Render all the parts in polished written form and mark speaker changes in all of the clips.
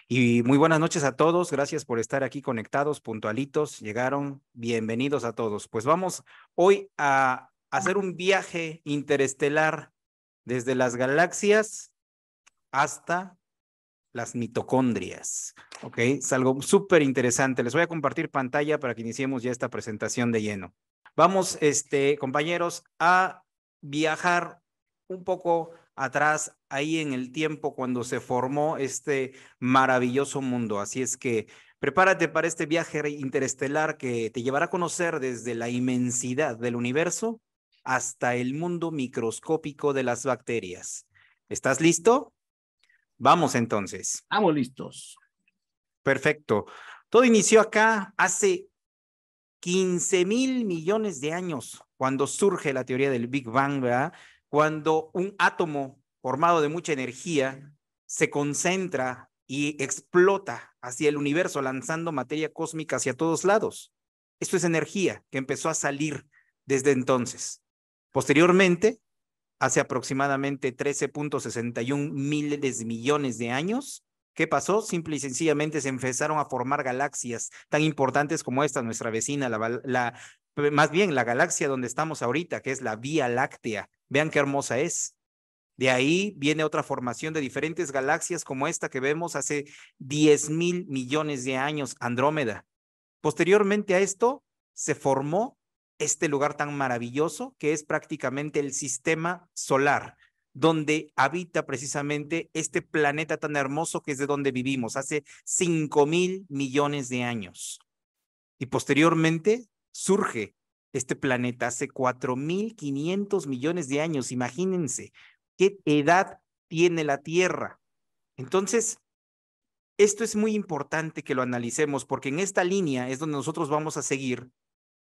Speaker 1: Y muy buenas noches a todos. Gracias por estar aquí conectados, puntualitos. Llegaron. Bienvenidos a todos. Pues vamos hoy a hacer un viaje interestelar desde las galaxias hasta las mitocondrias. ¿Ok? Es algo súper interesante. Les voy a compartir pantalla para que iniciemos ya esta presentación de lleno. Vamos, compañeros, a viajar un poco atrás, ahí en el tiempo cuando se formó este maravilloso mundo. Así es que prepárate para este viaje interestelar que te llevará a conocer desde la inmensidad del universo hasta el mundo microscópico de las bacterias. ¿Estás listo? Vamos entonces.
Speaker 2: Estamos listos.
Speaker 1: Perfecto. Todo inició acá hace 15,000 millones de años, cuando surge la teoría del Big Bang, ¿verdad? Cuando un átomo formado de mucha energía se concentra y explota hacia el universo, lanzando materia cósmica hacia todos lados. Esto es energía que empezó a salir desde entonces. Posteriormente, hace aproximadamente 13,61 miles de millones de años, ¿qué pasó? Simple y sencillamente se empezaron a formar galaxias tan importantes como esta, nuestra vecina, más bien la galaxia donde estamos ahorita, que es la Vía Láctea. Vean qué hermosa es. De ahí viene otra formación de diferentes galaxias como esta que vemos hace 10,000 millones de años, Andrómeda. Posteriormente a esto se formó este lugar tan maravilloso que es prácticamente el sistema solar, donde habita precisamente este planeta tan hermoso que es de donde vivimos hace 5,000 millones de años. Y posteriormente surge este planeta hace 4,500 millones de años. Imagínense qué edad tiene la Tierra. Entonces, esto es muy importante que lo analicemos porque en esta línea es donde nosotros vamos a seguir.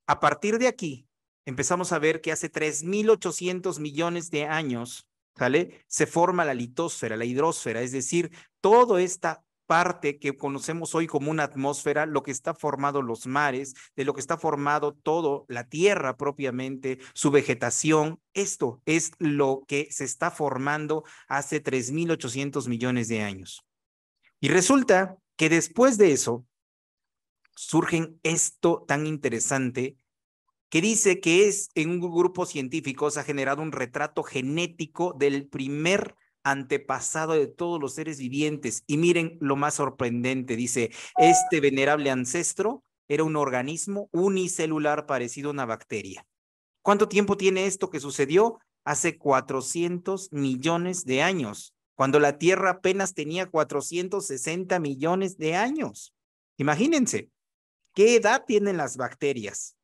Speaker 1: A partir de aquí, empezamos a ver que hace 3,800 millones de años, ¿sale? Se forma la litosfera, la hidrosfera, es decir, toda esta parte que conocemos hoy como una atmósfera, lo que está formado los mares, de lo que está formado todo, la tierra propiamente, su vegetación, esto es lo que se está formando hace 3,800 millones de años. Y resulta que después de eso surgen esto tan interesante que dice que es en un grupo científico se ha generado un retrato genético del primer antepasado de todos los seres vivientes. Y miren lo más sorprendente, dice, este venerable ancestro era un organismo unicelular parecido a una bacteria. ¿Cuánto tiempo tiene esto que sucedió? Hace 400 millones de años, cuando la Tierra apenas tenía 460 millones de años. Imagínense, ¿qué edad tienen las bacterias?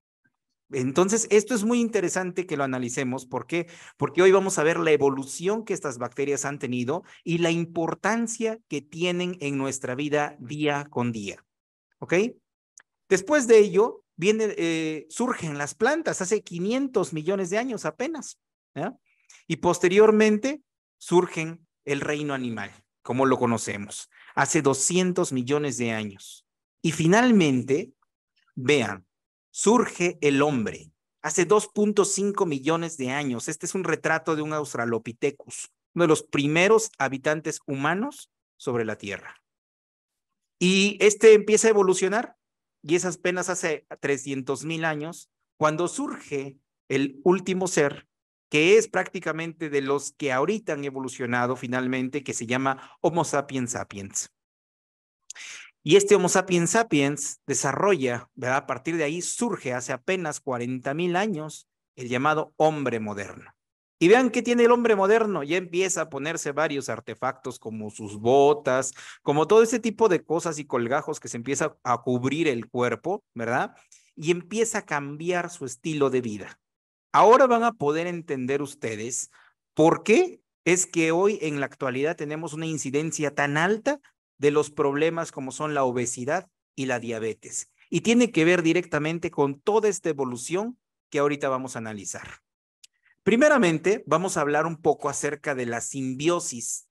Speaker 1: Entonces, esto es muy interesante que lo analicemos. ¿Por qué? Porque hoy vamos a ver la evolución que estas bacterias han tenido y la importancia que tienen en nuestra vida día con día. ¿Ok? Después de ello, surgen las plantas hace 500 millones de años apenas. ¿Ya? Y posteriormente surgen el reino animal, como lo conocemos, hace 200 millones de años. Y finalmente, vean, surge el hombre hace 2,5 millones de años. Este es un retrato de un Australopithecus, uno de los primeros habitantes humanos sobre la Tierra. Y este empieza a evolucionar y es apenas hace 300,000 años cuando surge el último ser que es prácticamente de los que ahorita han evolucionado finalmente, que se llama Homo sapiens sapiens. Y este Homo sapiens sapiens desarrolla, ¿verdad? A partir de ahí surge hace apenas 40,000 años el llamado hombre moderno. Y vean qué tiene el hombre moderno, ya empieza a ponerse varios artefactos como sus botas, como todo ese tipo de cosas y colgajos que se empieza a cubrir el cuerpo, ¿verdad? Y empieza a cambiar su estilo de vida. Ahora van a poder entender ustedes por qué es que hoy en la actualidad tenemos una incidencia tan alta de los problemas como son la obesidad y la diabetes. Y tiene que ver directamente con toda esta evolución que ahorita vamos a analizar. Primeramente, vamos a hablar un poco acerca de la simbiosis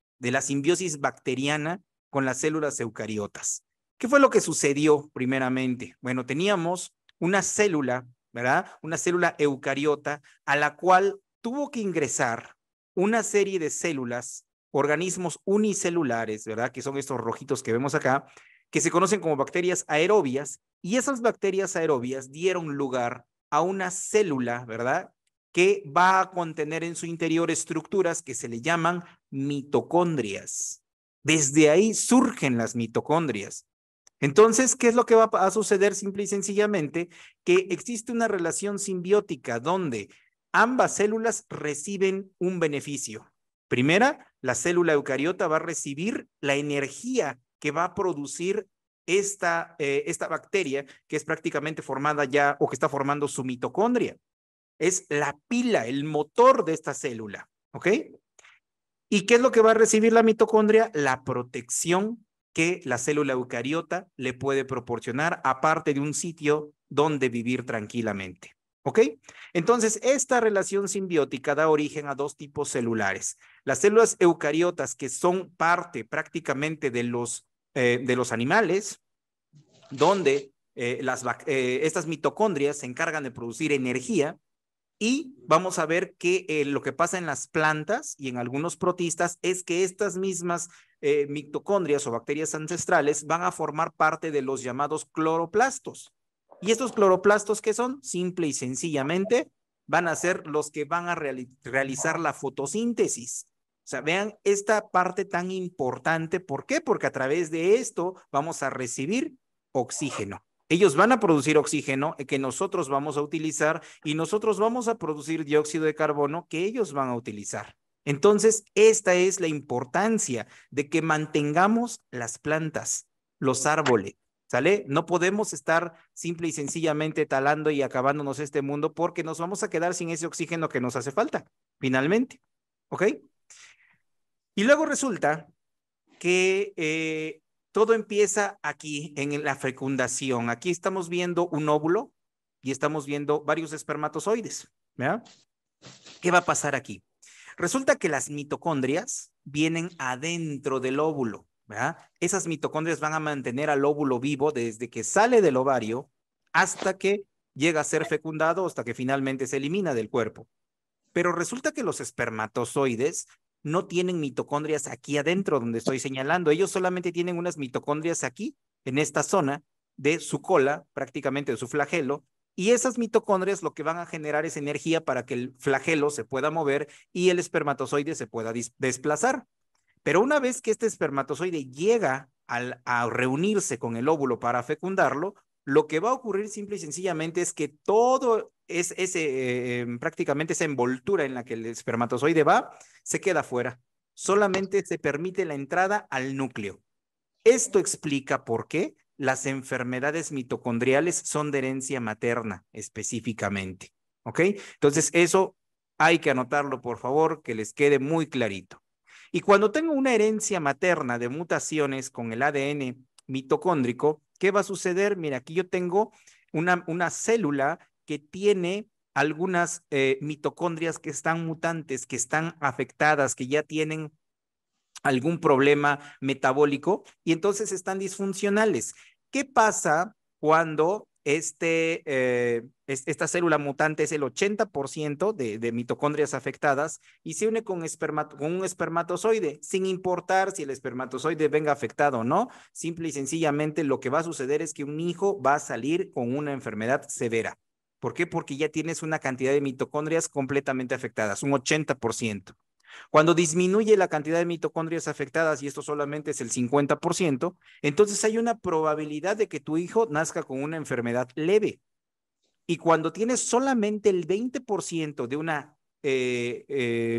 Speaker 1: bacteriana con las células eucariotas. ¿Qué fue lo que sucedió primeramente? Bueno, teníamos una célula, ¿verdad? Una célula eucariota a la cual tuvo que ingresar una serie de células organismos unicelulares, ¿verdad? Que son estos rojitos que vemos acá, que se conocen como bacterias aerobias, y esas bacterias aerobias dieron lugar a una célula, ¿verdad? Que va a contener en su interior estructuras que se le llaman mitocondrias. Desde ahí surgen las mitocondrias. Entonces, ¿qué es lo que va a suceder simple y sencillamente? Que existe una relación simbiótica donde ambas células reciben un beneficio. Primera, la célula eucariota va a recibir la energía que va a producir esta bacteria que es prácticamente formada ya o que está formando su mitocondria. Es la pila, el motor de esta célula, ¿ok? ¿Y qué es lo que va a recibir la mitocondria? La protección que la célula eucariota le puede proporcionar, aparte de un sitio donde vivir tranquilamente. ¿Ok? Entonces, esta relación simbiótica da origen a dos tipos celulares. Las células eucariotas, que son parte prácticamente de los animales, donde estas mitocondrias se encargan de producir energía, y vamos a ver que lo que pasa en las plantas y en algunos protistas es que estas mismas mitocondrias o bacterias ancestrales van a formar parte de los llamados cloroplastos. Y estos cloroplastos, ¿qué son? Simple y sencillamente van a ser los que van a realizar la fotosíntesis. O sea, vean esta parte tan importante. ¿Por qué? Porque a través de esto vamos a recibir oxígeno. Ellos van a producir oxígeno que nosotros vamos a utilizar y nosotros vamos a producir dióxido de carbono que ellos van a utilizar. Entonces, esta es la importancia de que mantengamos las plantas, los árboles, ¿sale? No podemos estar simple y sencillamente talando y acabándonos este mundo porque nos vamos a quedar sin ese oxígeno que nos hace falta, finalmente, ¿ok? Y luego resulta que todo empieza aquí en la fecundación. Aquí estamos viendo un óvulo y estamos viendo varios espermatozoides. ¿Verdad? ¿Qué va a pasar aquí? Resulta que las mitocondrias vienen adentro del óvulo. ¿Verdad? Esas mitocondrias van a mantener al óvulo vivo desde que sale del ovario hasta que llega a ser fecundado, hasta que finalmente se elimina del cuerpo. Pero resulta que los espermatozoides no tienen mitocondrias aquí adentro donde estoy señalando. Ellos solamente tienen unas mitocondrias aquí, en esta zona de su cola, prácticamente de su flagelo, y esas mitocondrias lo que van a generar es energía para que el flagelo se pueda mover y el espermatozoide se pueda desplazar. Pero una vez que este espermatozoide llega a reunirse con el óvulo para fecundarlo, lo que va a ocurrir simple y sencillamente es que todo prácticamente esa envoltura en la que el espermatozoide va, se queda fuera. Solamente se permite la entrada al núcleo. Esto explica por qué las enfermedades mitocondriales son de herencia materna específicamente. ¿Ok? Entonces, eso hay que anotarlo, por favor, que les quede muy clarito. Y cuando tengo una herencia materna de mutaciones con el ADN mitocóndrico, ¿qué va a suceder? Mira, aquí yo tengo una célula que tiene algunas mitocondrias que están mutantes, que están afectadas, que ya tienen algún problema metabólico y entonces están disfuncionales. ¿Qué pasa cuando esta célula mutante es el 80% de mitocondrias afectadas y se une con un espermatozoide, sin importar si el espermatozoide venga afectado o no? Simple y sencillamente lo que va a suceder es que un hijo va a salir con una enfermedad severa. ¿Por qué? Porque ya tienes una cantidad de mitocondrias completamente afectadas, un 80%. Cuando disminuye la cantidad de mitocondrias afectadas, y esto solamente es el 50%, entonces hay una probabilidad de que tu hijo nazca con una enfermedad leve. Y cuando tienes solamente el 20% de una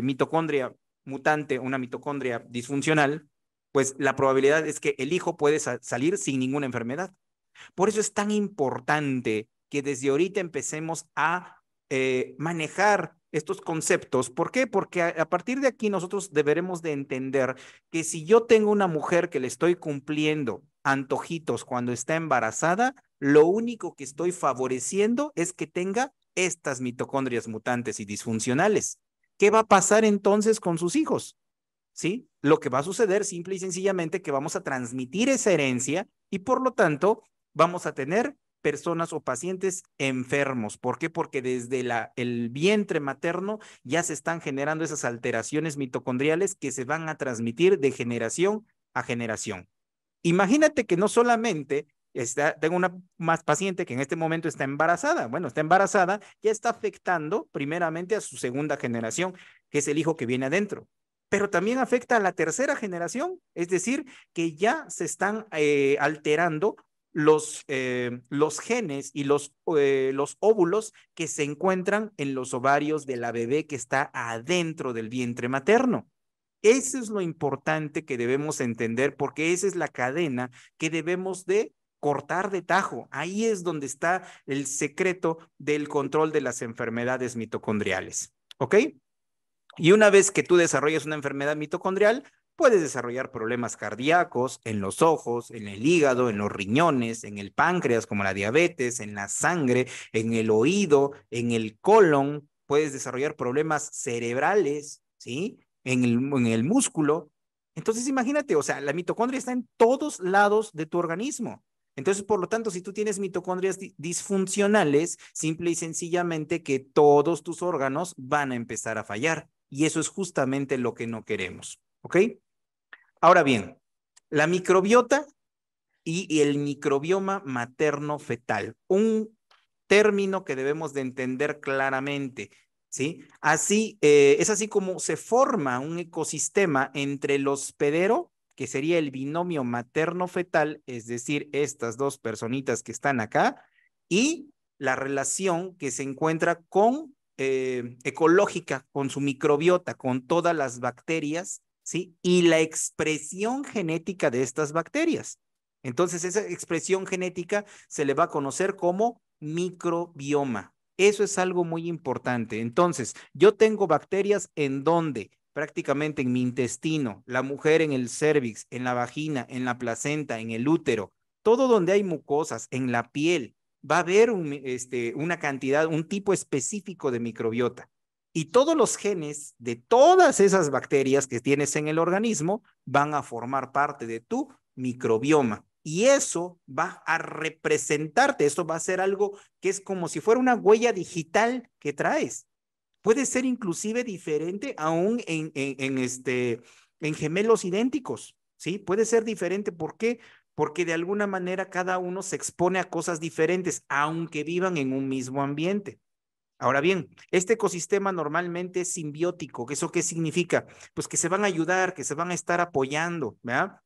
Speaker 1: mitocondria mutante, una mitocondria disfuncional, pues la probabilidad es que el hijo puede salir sin ninguna enfermedad. Por eso es tan importante que desde ahorita empecemos a manejar estos conceptos. ¿Por qué? Porque a partir de aquí nosotros deberemos de entender que si yo tengo una mujer que le estoy cumpliendo antojitos cuando está embarazada, lo único que estoy favoreciendo es que tenga estas mitocondrias mutantes y disfuncionales. ¿Qué va a pasar entonces con sus hijos? ¿Sí? Lo que va a suceder simple y sencillamente que vamos a transmitir esa herencia y por lo tanto vamos a tener personas o pacientes enfermos. ¿Por qué? Porque desde el vientre materno ya se están generando esas alteraciones mitocondriales que se van a transmitir de generación a generación. Imagínate que no solamente tengo una más paciente que en este momento está embarazada. Bueno, está embarazada, ya está afectando primeramente a su segunda generación, que es el hijo que viene adentro. Pero también afecta a la tercera generación, es decir, que ya se están alterando los genes y los óvulos que se encuentran en los ovarios de la bebé que está adentro del vientre materno. Eso es lo importante que debemos entender porque esa es la cadena que debemos de cortar de tajo. Ahí es donde está el secreto del control de las enfermedades mitocondriales. ¿Ok? Y una vez que tú desarrollas una enfermedad mitocondrial, puedes desarrollar problemas cardíacos en los ojos, en el hígado, en los riñones, en el páncreas, como la diabetes, en la sangre, en el oído, en el colon. Puedes desarrollar problemas cerebrales, ¿sí? En el músculo. Entonces, imagínate, o sea, la mitocondria está en todos lados de tu organismo. Entonces, por lo tanto, si tú tienes mitocondrias disfuncionales, simple y sencillamente que todos tus órganos van a empezar a fallar. Y eso es justamente lo que no queremos. ¿Ok? Ahora bien, la microbiota y el microbioma materno-fetal. Un término que debemos de entender claramente. ¿Sí? Así, es así como se forma un ecosistema entre el hospedero, que sería el binomio materno-fetal, es decir, estas dos personitas que están acá, y la relación que se encuentra con ecológica, con su microbiota, con todas las bacterias, ¿sí? Y la expresión genética de estas bacterias. Entonces, esa expresión genética se le va a conocer como microbioma. Eso es algo muy importante. Entonces, yo tengo bacterias en donde prácticamente en mi intestino, la mujer en el cervix, en la vagina, en la placenta, en el útero, todo donde hay mucosas, en la piel, va a haber una cantidad, un tipo específico de microbiota. Y todos los genes de todas esas bacterias que tienes en el organismo van a formar parte de tu microbioma. Y eso va a representarte, eso va a ser algo que es como si fuera una huella digital que traes. Puede ser inclusive diferente aún en gemelos idénticos, ¿sí? Puede ser diferente. ¿Por qué? Porque de alguna manera cada uno se expone a cosas diferentes, aunque vivan en un mismo ambiente. Ahora bien, este ecosistema normalmente es simbiótico. ¿Eso qué significa? Pues que se van a ayudar, que se van a estar apoyando, ¿verdad?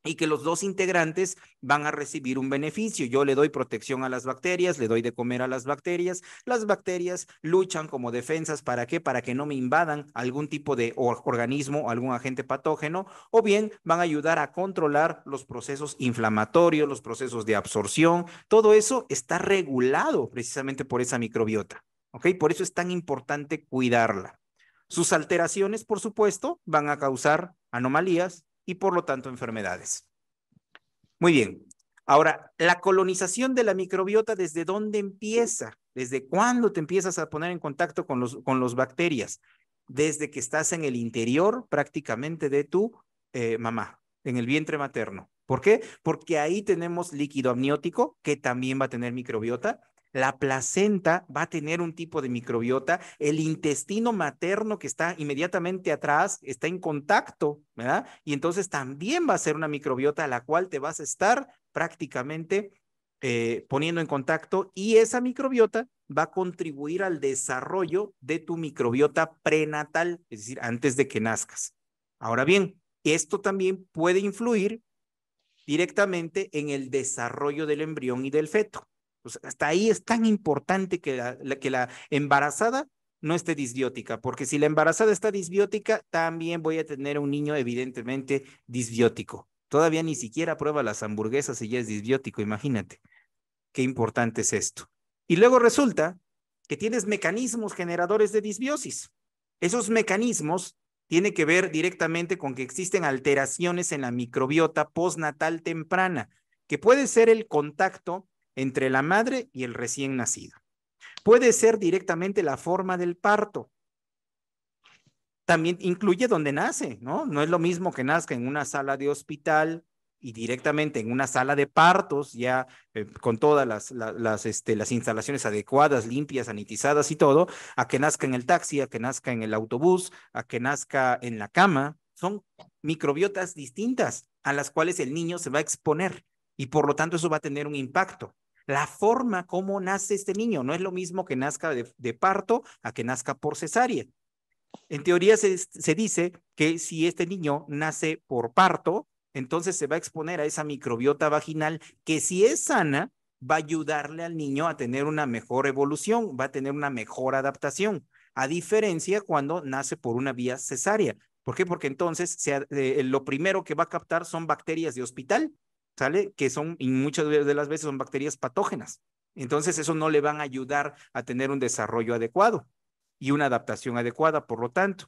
Speaker 1: Y que los dos integrantes van a recibir un beneficio. Yo le doy protección a las bacterias, le doy de comer a las bacterias luchan como defensas, ¿para qué? Para que no me invadan algún tipo de organismo, algún agente patógeno, o bien van a ayudar a controlar los procesos inflamatorios, los procesos de absorción. Todo eso está regulado precisamente por esa microbiota, ¿ok? Por eso es tan importante cuidarla. Sus alteraciones, por supuesto, van a causar anomalías y por lo tanto enfermedades. Muy bien. Ahora, la colonización de la microbiota, ¿desde dónde empieza? ¿Desde cuándo te empiezas a poner en contacto con los bacterias? Desde que estás en el interior prácticamente de tu mamá, en el vientre materno. ¿Por qué? Porque ahí tenemos líquido amniótico que también va a tener microbiota. La placenta va a tener un tipo de microbiota. El intestino materno que está inmediatamente atrás está en contacto, ¿verdad? Y entonces también va a ser una microbiota a la cual te vas a estar prácticamente poniendo en contacto y esa microbiota va a contribuir al desarrollo de tu microbiota prenatal, es decir, antes de que nazcas. Ahora bien, esto también puede influir directamente en el desarrollo del embrión y del feto. Pues hasta ahí es tan importante que la embarazada no esté disbiótica, porque si la embarazada está disbiótica, también voy a tener un niño evidentemente disbiótico. Todavía ni siquiera prueba las hamburguesas y ya es disbiótico, imagínate. Qué importante es esto. Y luego resulta que tienes mecanismos generadores de disbiosis. Esos mecanismos tienen que ver directamente con que existen alteraciones en la microbiota postnatal temprana, que puede ser el contacto entre la madre y el recién nacido. Puede ser directamente la forma del parto. También incluye donde nace, ¿no? No es lo mismo que nazca en una sala de hospital, y directamente en una sala de partos, ya con todas las instalaciones adecuadas, limpias, sanitizadas y todo, a que nazca en el taxi, a que nazca en el autobús, a que nazca en la cama. Son microbiotas distintas a las cuales el niño se va a exponer y por lo tanto eso va a tener un impacto. La forma como nace este niño no es lo mismo que nazca de parto a que nazca por cesárea. En teoría se dice que si este niño nace por parto, entonces se va a exponer a esa microbiota vaginal que si es sana, va a ayudarle al niño a tener una mejor evolución, va a tener una mejor adaptación, a diferencia cuando nace por una vía cesárea. ¿Por qué? Porque entonces lo primero que va a captar son bacterias de hospital, ¿sale? Que son, y muchas de las veces son bacterias patógenas. Entonces eso no le van a ayudar a tener un desarrollo adecuado y una adaptación adecuada, por lo tanto.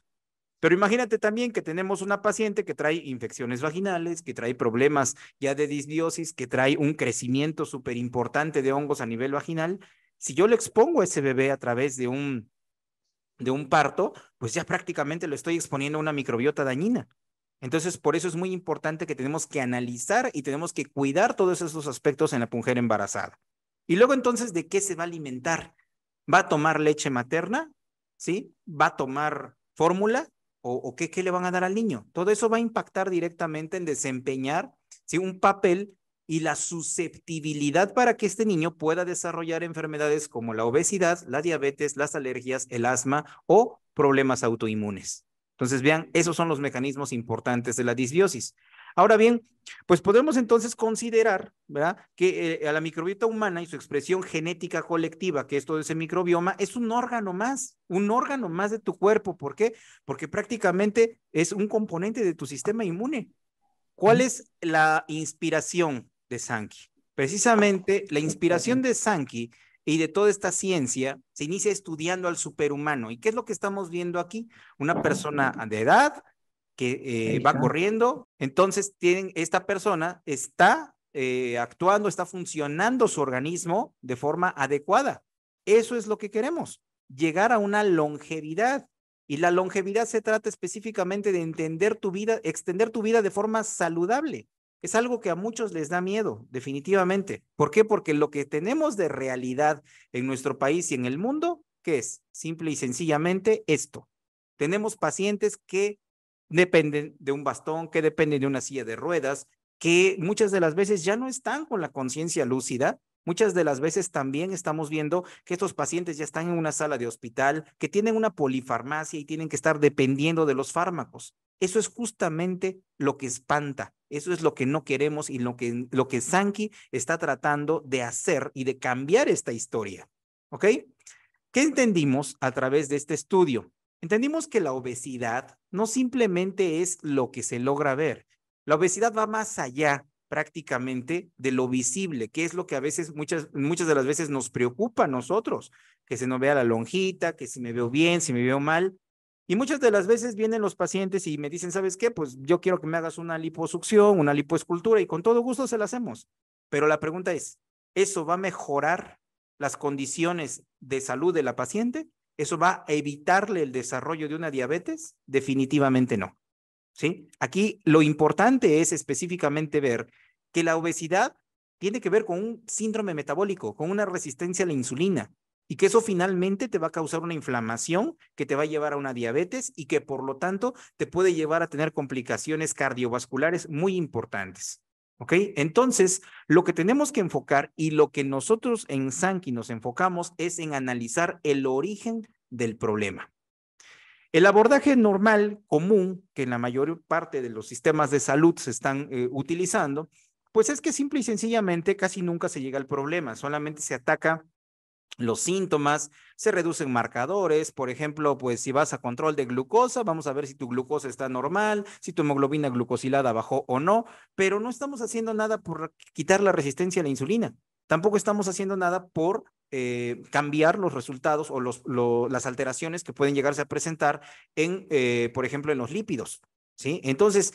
Speaker 1: Pero imagínate también que tenemos una paciente que trae infecciones vaginales, que trae problemas ya de disbiosis, que trae un crecimiento súper importante de hongos a nivel vaginal. Si yo le expongo a ese bebé a través de un parto, pues ya prácticamente lo estoy exponiendo a una microbiota dañina. Entonces, por eso es muy importante que tenemos que analizar y tenemos que cuidar todos esos aspectos en la mujer embarazada. Y luego entonces, ¿de qué se va a alimentar? ¿Va a tomar leche materna? ¿Sí? ¿Va a tomar fórmula? ¿O qué le van a dar al niño? Todo eso va a impactar directamente en desempeñar, ¿sí?, un papel y la susceptibilidad para que este niño pueda desarrollar enfermedades como la obesidad, la diabetes, las alergias, el asma o problemas autoinmunes. Entonces, vean, esos son los mecanismos importantes de la disbiosis. Ahora bien, pues podemos entonces considerar, ¿verdad?, que a la microbiota humana y su expresión genética colectiva, que es todo ese microbioma, es un órgano más de tu cuerpo. ¿Por qué? Porque prácticamente es un componente de tu sistema inmune. ¿Cuál es la inspiración de Sankey? Precisamente la inspiración de Sankey y de toda esta ciencia se inicia estudiando al superhumano. ¿Y qué es lo que estamos viendo aquí? Una persona de edad que va corriendo, entonces esta persona está actuando, está funcionando su organismo de forma adecuada. Eso es lo que queremos, llegar a una longevidad. Y la longevidad se trata específicamente de entender tu vida, extender tu vida de forma saludable. Es algo que a muchos les da miedo, definitivamente. ¿Por qué? Porque lo que tenemos de realidad en nuestro país y en el mundo, ¿qué es? Simple y sencillamente esto. Tenemos pacientes que dependen de un bastón, que dependen de una silla de ruedas, que muchas de las veces ya no están con la conciencia lúcida. Muchas de las veces también estamos viendo que estos pacientes ya están en una sala de hospital, que tienen una polifarmacia y tienen que estar dependiendo de los fármacos. Eso es justamente lo que espanta, eso es lo que no queremos y lo que Sankey está tratando de hacer y de cambiar esta historia. ¿Ok? ¿Qué entendimos a través de este estudio? Entendimos que la obesidad no simplemente es lo que se logra ver. La obesidad va más allá prácticamente de lo visible, que es lo que a veces, muchas de las veces nos preocupa a nosotros, que se nos vea la lonjita, que si me veo bien, si me veo mal. Y muchas de las veces vienen los pacientes y me dicen, ¿sabes qué? Pues yo quiero que me hagas una liposucción, una lipoescultura y con todo gusto se la hacemos. Pero la pregunta es, ¿eso va a mejorar las condiciones de salud de la paciente? ¿Eso va a evitarle el desarrollo de una diabetes? Definitivamente no. ¿Sí? Aquí lo importante es específicamente ver que la obesidad tiene que ver con un síndrome metabólico, con una resistencia a la insulina, y que eso finalmente te va a causar una inflamación que te va a llevar a una diabetes y que por lo tanto te puede llevar a tener complicaciones cardiovasculares muy importantes. ¿Ok? Entonces, lo que tenemos que enfocar y lo que nosotros en Sankey nos enfocamos es en analizar el origen del problema. El abordaje normal, común, que en la mayor parte de los sistemas de salud se están utilizando, pues es que simple y sencillamente casi nunca se llega al problema, solamente se ataca los síntomas, se reducen marcadores, por ejemplo, pues si vas a control de glucosa, vamos a ver si tu glucosa está normal, si tu hemoglobina glucosilada bajó o no, pero no estamos haciendo nada por quitar la resistencia a la insulina, tampoco estamos haciendo nada por cambiar los resultados o las alteraciones que pueden llegarse a presentar en, por ejemplo, en los lípidos, ¿sí? Entonces,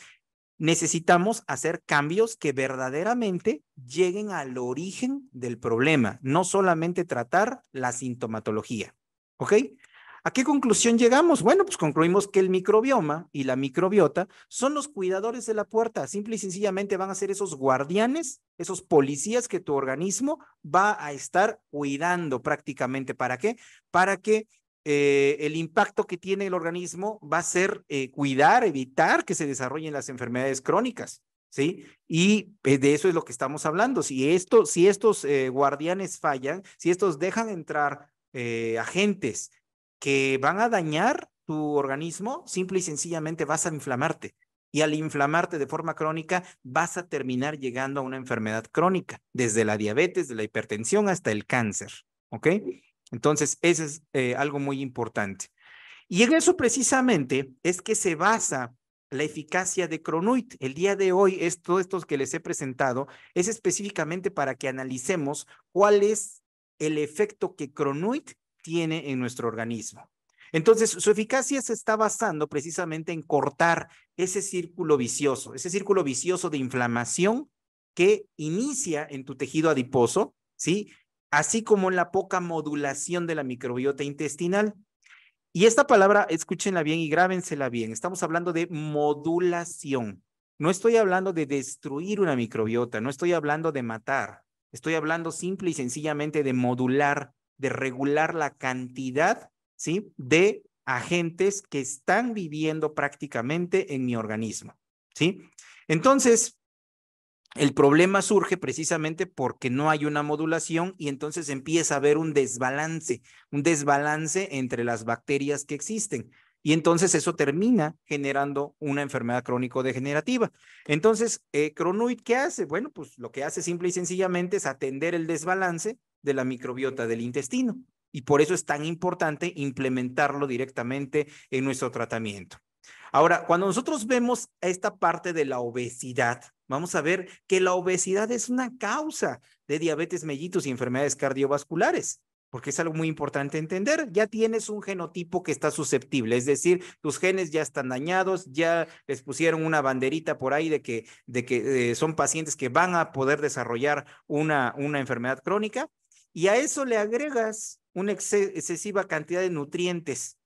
Speaker 1: necesitamos hacer cambios que verdaderamente lleguen al origen del problema, no solamente tratar la sintomatología. ¿Ok? ¿A qué conclusión llegamos? Bueno, pues concluimos que el microbioma y la microbiota son los cuidadores de la puerta. Simple y sencillamente van a ser esos guardianes, esos policías que tu organismo va a estar cuidando prácticamente. ¿Para qué? Para que el impacto que tiene el organismo va a ser cuidar, evitar que se desarrollen las enfermedades crónicas. ¿Sí? Y de eso es lo que estamos hablando. Si estos guardianes fallan, si estos dejan entrar agentes que van a dañar tu organismo, simple y sencillamente vas a inflamarte. Y al inflamarte de forma crónica, vas a terminar llegando a una enfermedad crónica, desde la diabetes, de la hipertensión hasta el cáncer. ¿Ok? Entonces, eso es algo muy importante. Y en eso precisamente es que se basa la eficacia de Cronuit. El día de hoy, todos estos que les he presentado, es específicamente para que analicemos cuál es el efecto que Cronuit tiene en nuestro organismo. Entonces, su eficacia se está basando precisamente en cortar ese círculo vicioso de inflamación que inicia en tu tejido adiposo, ¿sí? Así como en la poca modulación de la microbiota intestinal. Y esta palabra, escúchenla bien y grábensela bien. Estamos hablando de modulación. No estoy hablando de destruir una microbiota, no estoy hablando de matar. Estoy hablando simple y sencillamente de modular, de regular la cantidad, ¿sí? De agentes que están viviendo prácticamente en mi organismo, ¿sí? Entonces, el problema surge precisamente porque no hay una modulación y entonces empieza a haber un desbalance entre las bacterias que existen. Y entonces eso termina generando una enfermedad crónico-degenerativa. Entonces, Cronuit, ¿qué hace? Bueno, pues lo que hace simple y sencillamente es atender el desbalance de la microbiota del intestino. Y por eso es tan importante implementarlo directamente en nuestro tratamiento. Ahora, cuando nosotros vemos esta parte de la obesidad, vamos a ver que la obesidad es una causa de diabetes mellitus y enfermedades cardiovasculares, porque es algo muy importante entender. Ya tienes un genotipo que está susceptible, es decir, tus genes ya están dañados, ya les pusieron una banderita por ahí de que son pacientes que van a poder desarrollar una enfermedad crónica, y a eso le agregas una excesiva cantidad de nutrientes.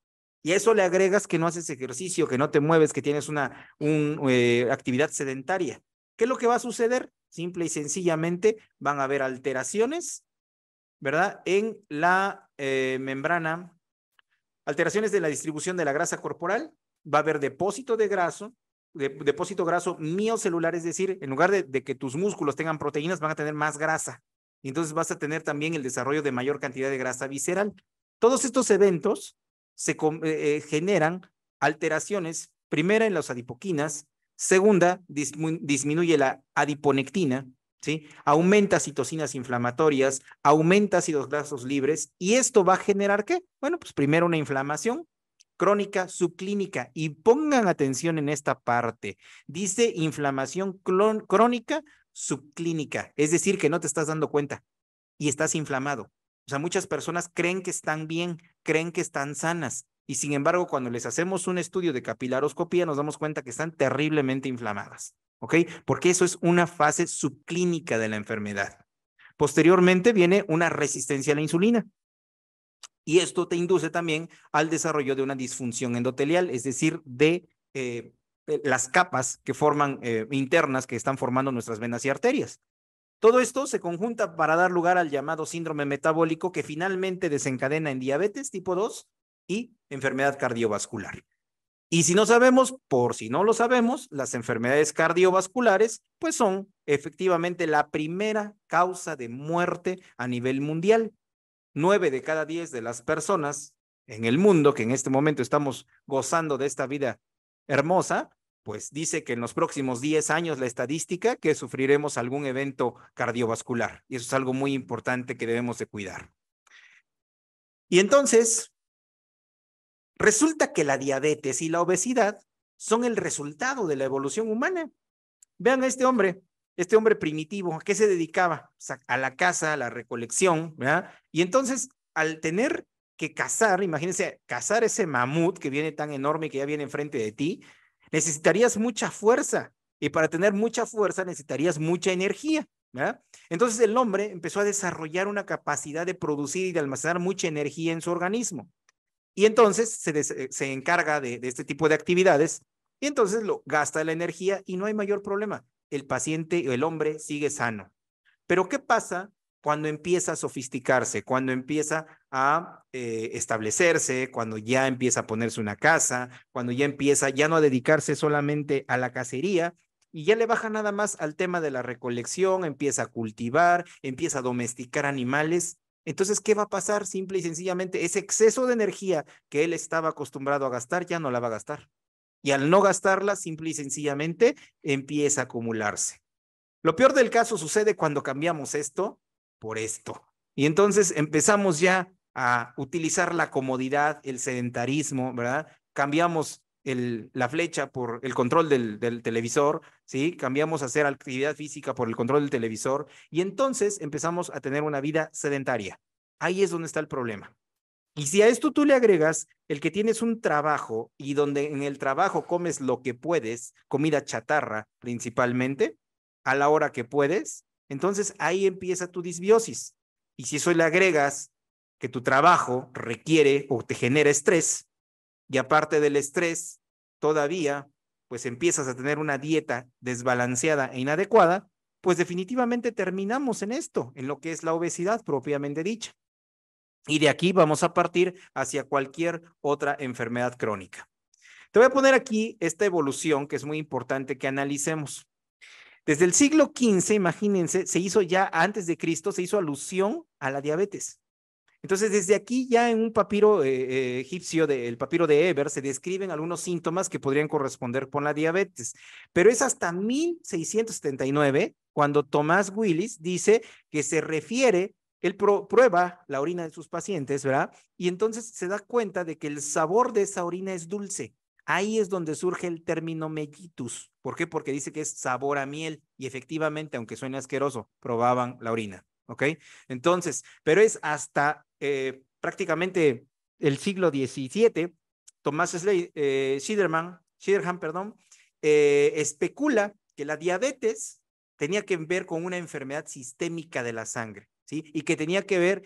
Speaker 1: Y a eso le agregas que no haces ejercicio, que no te mueves, que tienes una actividad sedentaria. ¿Qué es lo que va a suceder? Simple y sencillamente van a haber alteraciones, ¿verdad? En la membrana, alteraciones de la distribución de la grasa corporal, va a haber depósito de depósito graso miocelular, es decir, en lugar de que tus músculos tengan proteínas, van a tener más grasa. Y entonces vas a tener también el desarrollo de mayor cantidad de grasa visceral. Todos estos eventos generan alteraciones, primera en las adipoquinas, segunda, disminuye la adiponectina, ¿sí? Aumenta citocinas inflamatorias, aumenta ácidos grasos libres, y esto va a generar ¿qué? Bueno, pues primero una inflamación crónica subclínica, y pongan atención en esta parte. Dice inflamación crónica subclínica, es decir, que no te estás dando cuenta y estás inflamado. O sea, muchas personas creen que están bien, creen que están sanas, y sin embargo, cuando les hacemos un estudio de capilaroscopía, nos damos cuenta que están terriblemente inflamadas, ¿ok? Porque eso es una fase subclínica de la enfermedad. Posteriormente viene una resistencia a la insulina, y esto te induce también al desarrollo de una disfunción endotelial, es decir, de las capas que forman internas que están formando nuestras venas y arterias. Todo esto se conjunta para dar lugar al llamado síndrome metabólico, que finalmente desencadena en diabetes tipo 2 y enfermedad cardiovascular. Y si no sabemos, por si no lo sabemos, las enfermedades cardiovasculares pues son efectivamente la primera causa de muerte a nivel mundial. 9 de cada 10 de las personas en el mundo que en este momento estamos gozando de esta vida hermosa, pues dice que en los próximos 10 años la estadística que sufriremos algún evento cardiovascular. Y eso es algo muy importante que debemos de cuidar. Y entonces, resulta que la diabetes y la obesidad son el resultado de la evolución humana. Vean a este hombre primitivo, ¿a qué se dedicaba? O sea, a la caza, a la recolección, ¿verdad? Y entonces, al tener que cazar, imagínense, cazar ese mamut que viene tan enorme y que ya viene enfrente de ti, necesitarías mucha fuerza. Y para tener mucha fuerza necesitarías mucha energía, ¿verdad? Entonces el hombre empezó a desarrollar una capacidad de producir y de almacenar mucha energía en su organismo. Y entonces se encarga de este tipo de actividades y entonces lo gasta la energía y no hay mayor problema. El paciente, el hombre sigue sano. Pero ¿qué pasa cuando empieza a sofisticarse, cuando empieza a establecerse, cuando ya empieza a ponerse una casa, cuando ya empieza ya no a dedicarse solamente a la cacería y ya le baja nada más al tema de la recolección, empieza a cultivar, empieza a domesticar animales? Entonces, ¿qué va a pasar? Simple y sencillamente, ese exceso de energía que él estaba acostumbrado a gastar ya no la va a gastar. Y al no gastarla, simple y sencillamente empieza a acumularse. Lo peor del caso sucede cuando cambiamos esto por esto. Y entonces empezamos ya a utilizar la comodidad, el sedentarismo, ¿verdad? Cambiamos la flecha por el control del televisor, ¿sí? Cambiamos a hacer actividad física por el control del televisor y entonces empezamos a tener una vida sedentaria. Ahí es donde está el problema. Y si a esto tú le agregas el que tienes un trabajo y donde en el trabajo comes lo que puedes, comida chatarra principalmente, a la hora que puedes, entonces ahí empieza tu disbiosis. Y si eso le agregas que tu trabajo requiere o te genera estrés, y aparte del estrés, todavía, pues empiezas a tener una dieta desbalanceada e inadecuada, pues definitivamente terminamos en esto, en lo que es la obesidad propiamente dicha. Y de aquí vamos a partir hacia cualquier otra enfermedad crónica. Te voy a poner aquí esta evolución que es muy importante que analicemos. Desde el siglo XV, imagínense, se hizo ya antes de Cristo, se hizo alusión a la diabetes. Entonces, desde aquí ya en un papiro egipcio, el papiro de Eber, se describen algunos síntomas que podrían corresponder con la diabetes. Pero es hasta 1679 cuando Tomás Willis dice que se refiere, él prueba la orina de sus pacientes, ¿verdad? Y entonces se da cuenta de que el sabor de esa orina es dulce. Ahí es donde surge el término mellitus. ¿Por qué? Porque dice que es sabor a miel y efectivamente, aunque suene asqueroso, probaban la orina. ¿Ok? Entonces, pero es hasta prácticamente el siglo XVII, Tomás Schiederman, perdón, especula que la diabetes tenía que ver con una enfermedad sistémica de la sangre, ¿sí? Y que tenía que ver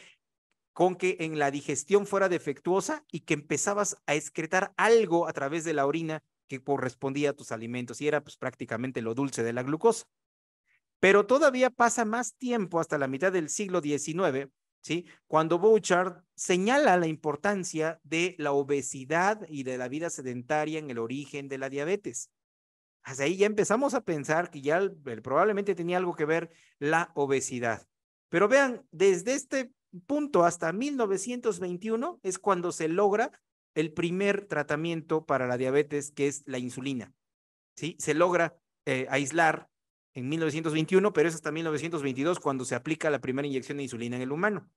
Speaker 1: con que en la digestión fuera defectuosa y que empezabas a excretar algo a través de la orina que correspondía a tus alimentos y era pues prácticamente lo dulce de la glucosa. Pero todavía pasa más tiempo hasta la mitad del siglo XIX, ¿sí? Cuando Bouchard señala la importancia de la obesidad y de la vida sedentaria en el origen de la diabetes. Hasta ahí ya empezamos a pensar que ya probablemente tenía algo que ver la obesidad. Pero vean, desde este punto hasta 1921 es cuando se logra el primer tratamiento para la diabetes, que es la insulina. ¿Sí? Se logra aislar en 1921, pero es hasta 1922 cuando se aplica la primera inyección de insulina en el humano.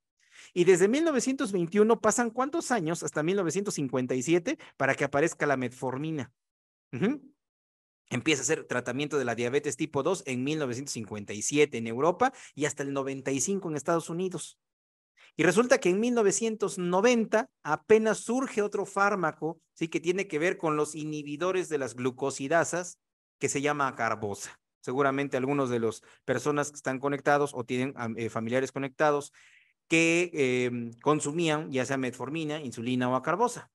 Speaker 1: Y desde 1921 pasan ¿cuántos años? Hasta 1957 para que aparezca la metformina. Empieza a hacer tratamiento de la diabetes tipo 2 en 1957 en Europa y hasta el 95 en Estados Unidos. Y resulta que en 1990 apenas surge otro fármaco, ¿sí? Que tiene que ver con los inhibidores de las glucosidasas, que se llama acarbosa. Seguramente algunos de las personas que están conectados o tienen familiares conectados que consumían ya sea metformina, insulina o acarbosa.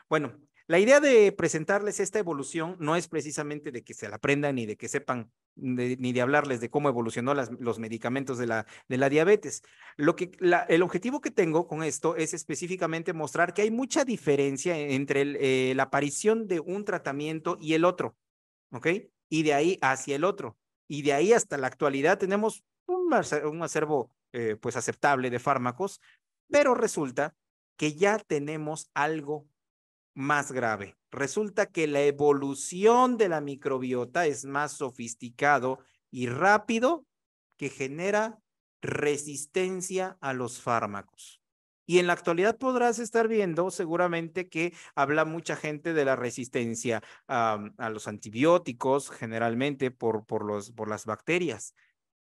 Speaker 1: Bueno, la idea de presentarles esta evolución no es precisamente de que se la aprendan ni de que sepan ni de hablarles de cómo evolucionó los medicamentos de la diabetes. El objetivo que tengo con esto es específicamente mostrar que hay mucha diferencia entre la aparición de un tratamiento y el otro, ¿ok? Y de ahí hacia el otro. Y de ahí hasta la actualidad tenemos un acervo pues aceptable de fármacos, pero resulta que ya tenemos algo más grave. Resulta que la evolución de la microbiota es más sofisticado y rápido que genera resistencia a los fármacos. Y en la actualidad podrás estar viendo seguramente que habla mucha gente de la resistencia a los antibióticos, generalmente por las bacterias.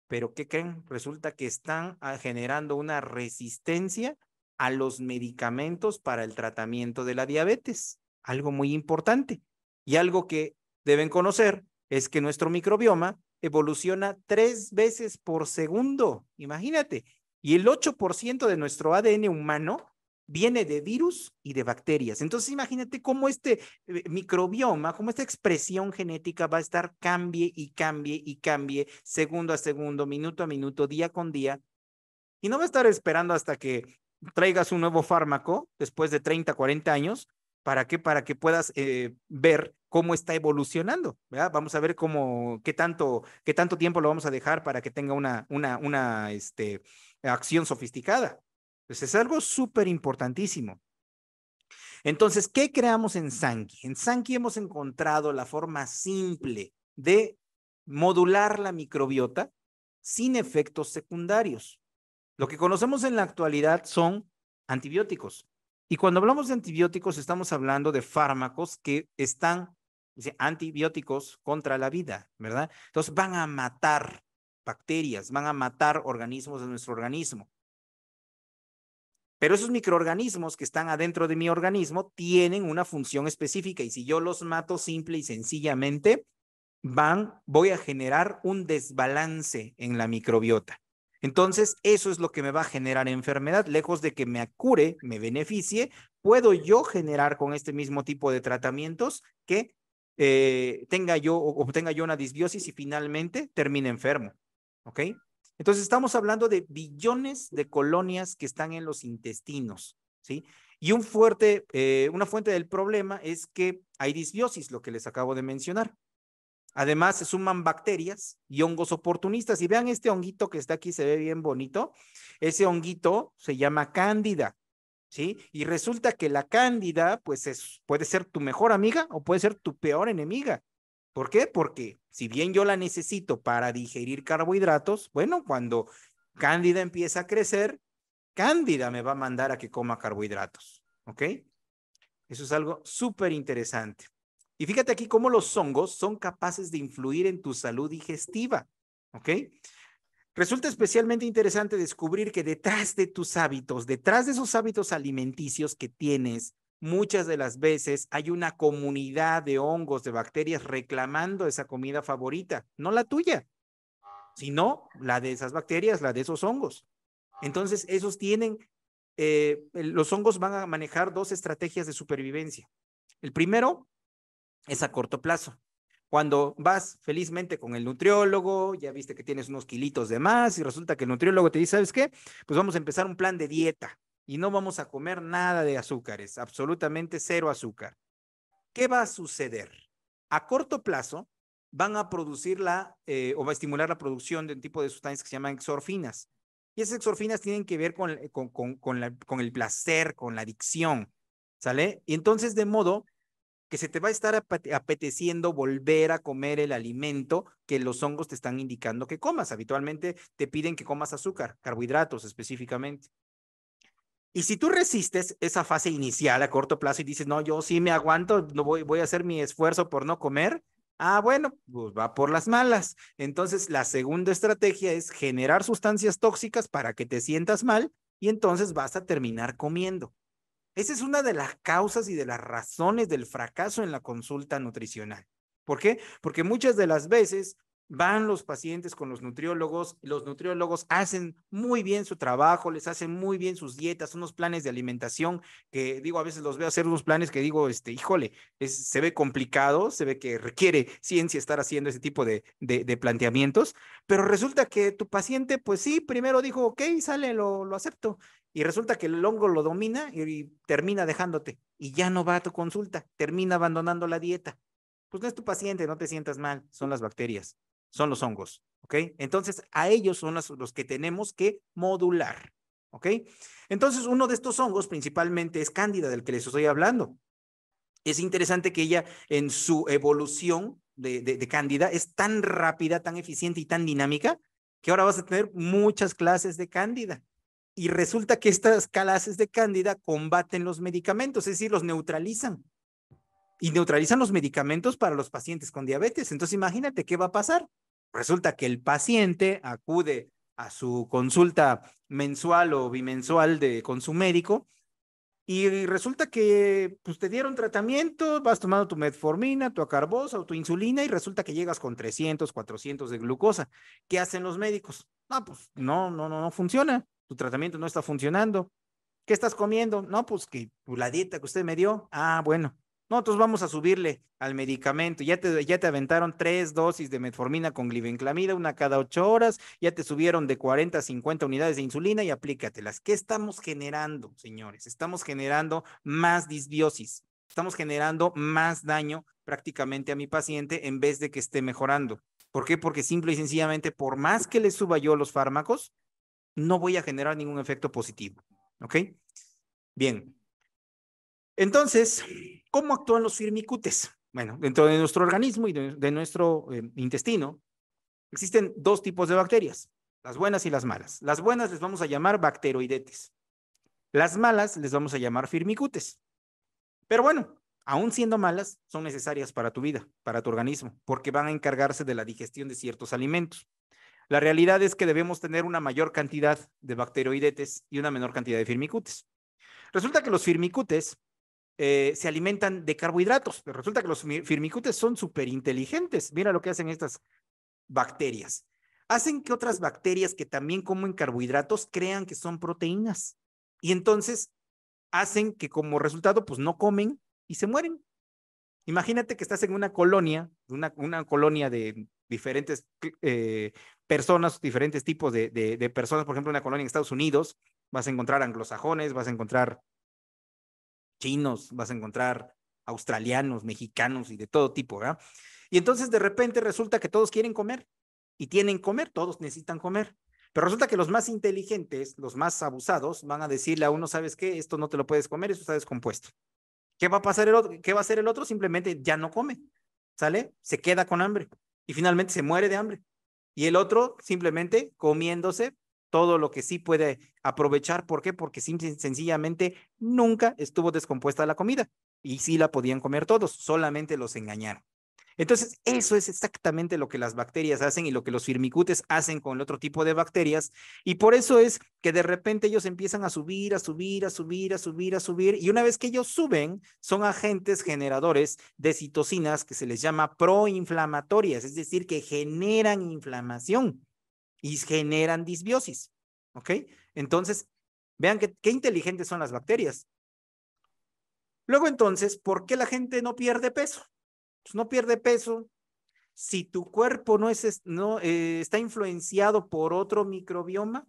Speaker 1: Pero ¿qué creen? Resulta que están generando una resistencia a los medicamentos para el tratamiento de la diabetes. Algo muy importante. Y algo que deben conocer es que nuestro microbioma evoluciona 3 veces por segundo. Imagínate. Y el 8% de nuestro ADN humano viene de virus y de bacterias. Entonces, imagínate cómo este microbioma, cómo esta expresión genética va a estar cambie y cambie y cambie segundo a segundo, minuto a minuto, día con día. Y no va a estar esperando hasta que traigas un nuevo fármaco después de 30, 40 años. ¿Para qué? Para que puedas ver cómo está evolucionando, ¿verdad? Vamos a ver qué tanto tiempo lo vamos a dejar para que tenga una acción sofisticada. Entonces es algo súper importantísimo. Entonces, ¿qué creamos en Sankey? En Sankey hemos encontrado la forma simple de modular la microbiota sin efectos secundarios. Lo que conocemos en la actualidad son antibióticos. Y cuando hablamos de antibióticos, estamos hablando de fármacos que están, dice, antibióticos contra la vida, ¿verdad? Entonces van a matar bacterias, van a matar organismos de nuestro organismo. Pero esos microorganismos que están adentro de mi organismo tienen una función específica y si yo los mato simple y sencillamente, voy a generar un desbalance en la microbiota. Entonces, eso es lo que me va a generar enfermedad. Lejos de que me cure, me beneficie, puedo yo generar con este mismo tipo de tratamientos que obtenga yo una disbiosis y finalmente termine enfermo. ¿Ok? Entonces, estamos hablando de billones de colonias que están en los intestinos. ¿Sí? Y una fuente del problema es que hay disbiosis, lo que les acabo de mencionar. Además, se suman bacterias y hongos oportunistas. Y vean este honguito que está aquí, se ve bien bonito. Ese honguito se llama cándida, ¿sí? Y resulta que la cándida, pues puede ser tu mejor amiga o puede ser tu peor enemiga. ¿Por qué? Porque si bien yo la necesito para digerir carbohidratos, bueno, cuando cándida empieza a crecer, cándida me va a mandar a que coma carbohidratos, ¿ok? Eso es algo súper interesante. Y fíjate aquí cómo los hongos son capaces de influir en tu salud digestiva, ¿ok? Resulta especialmente interesante descubrir que detrás de tus hábitos, detrás de esos hábitos alimenticios que tienes, muchas de las veces hay una comunidad de hongos, de bacterias reclamando esa comida favorita, no la tuya, sino la de esas bacterias, la de esos hongos. Entonces, los hongos van a manejar dos estrategias de supervivencia. El primero es a corto plazo. Cuando vas felizmente con el nutriólogo, ya viste que tienes unos kilitos de más y resulta que el nutriólogo te dice, ¿sabes qué? Pues vamos a empezar un plan de dieta y no vamos a comer nada de azúcares, absolutamente cero azúcar. ¿Qué va a suceder? A corto plazo van a producir o va a estimular la producción de un tipo de sustancias que se llaman exorfinas. Y esas exorfinas tienen que ver con el placer, con la adicción, ¿sale? Y entonces de modo que se te va a estar apeteciendo volver a comer el alimento que los hongos te están indicando que comas. Habitualmente te piden que comas azúcar, carbohidratos específicamente. Y si tú resistes esa fase inicial a corto plazo y dices, no, yo sí me aguanto, no voy a hacer mi esfuerzo por no comer, bueno, pues va por las malas. Entonces, la segunda estrategia es generar sustancias tóxicas para que te sientas mal y entonces vas a terminar comiendo. Esa es una de las causas y de las razones del fracaso en la consulta nutricional. ¿Por qué? Porque muchas de las veces van los pacientes con los nutriólogos hacen muy bien su trabajo, les hacen muy bien sus dietas, unos planes de alimentación que digo, a veces los veo hacer unos planes que digo, híjole, se ve complicado, se ve que requiere ciencia estar haciendo ese tipo de planteamientos, pero resulta que tu paciente, pues sí, primero dijo, ok, sale, lo acepto, y resulta que el hongo lo domina y termina dejándote y ya no va a tu consulta, termina abandonando la dieta. Pues no es tu paciente, no te sientas mal, son las bacterias, son los hongos, ¿ok? Entonces a ellos son los que tenemos que modular, ¿ok? Entonces uno de estos hongos principalmente es Cándida, del que les estoy hablando. Es interesante que ella en su evolución de Cándida es tan rápida, tan eficiente y tan dinámica que ahora vas a tener muchas clases de Cándida. Y resulta que estas clases de Cándida combaten los medicamentos, es decir, los neutralizan. Y neutralizan los medicamentos para los pacientes con diabetes. Entonces, imagínate qué va a pasar. Resulta que el paciente acude a su consulta mensual o bimensual con su médico y resulta que pues, te dieron tratamiento, vas tomando tu metformina, tu acarbosa o tu insulina y resulta que llegas con 300, 400 de glucosa. ¿Qué hacen los médicos? Pues no funciona. Tu tratamiento no está funcionando. ¿Qué estás comiendo? No, pues que pues, la dieta que usted me dio. Ah, bueno. Nosotros vamos a subirle al medicamento. Ya te aventaron 3 dosis de metformina con glibenclamida, una cada 8 horas. Ya te subieron de 40 a 50 unidades de insulina y aplícatelas. ¿Qué estamos generando, señores? Estamos generando más disbiosis. Estamos generando más daño prácticamente a mi paciente en vez de que esté mejorando. ¿Por qué? Porque simple y sencillamente, por más que le suba yo los fármacos, no voy a generar ningún efecto positivo. ¿Ok? Bien. Entonces, ¿cómo actúan los firmicutes? Bueno, dentro de nuestro organismo y de nuestro intestino, existen 2 tipos de bacterias, las buenas y las malas. Las buenas les vamos a llamar bacteroidetes. Las malas les vamos a llamar firmicutes. Pero bueno, aún siendo malas, son necesarias para tu vida, para tu organismo, porque van a encargarse de la digestión de ciertos alimentos. La realidad es que debemos tener una mayor cantidad de bacteroidetes y una menor cantidad de firmicutes. Resulta que los firmicutes se alimentan de carbohidratos, pero resulta que los firmicutes son súper inteligentes. Mira lo que hacen estas bacterias. Hacen que otras bacterias que también comen carbohidratos crean que son proteínas. Y entonces hacen que como resultado pues no comen y se mueren. Imagínate que estás en una colonia, una colonia de diferentes personas, diferentes tipos de personas, por ejemplo, una colonia en Estados Unidos, vas a encontrar anglosajones, vas a encontrar chinos, vas a encontrar australianos, mexicanos y de todo tipo, ¿verdad? Y entonces de repente resulta que todos quieren comer y tienen que comer, todos necesitan comer. Pero resulta que los más inteligentes, los más abusados, van a decirle a uno, ¿sabes qué? Esto no te lo puedes comer, esto está descompuesto. ¿Qué va a pasar el otro? ¿Qué va a hacer el otro? Simplemente ya no come, ¿sale? Se queda con hambre y finalmente se muere de hambre. Y el otro simplemente comiéndose todo lo que sí puede aprovechar. ¿Por qué? Porque sencillamente nunca estuvo descompuesta la comida y sí la podían comer todos, solamente los engañaron. Entonces, eso es exactamente lo que las bacterias hacen y lo que los firmicutes hacen con el otro tipo de bacterias. Y por eso es que de repente ellos empiezan a subir, a subir, a subir, a subir, a subir. Y una vez que ellos suben, son agentes generadores de citocinas que se les llama proinflamatorias, es decir, que generan inflamación y generan disbiosis. ¿Ok? Entonces, vean qué inteligentes son las bacterias. Luego, entonces, ¿por qué la gente no pierde peso? Pues no pierde peso si tu cuerpo no está influenciado por otro microbioma,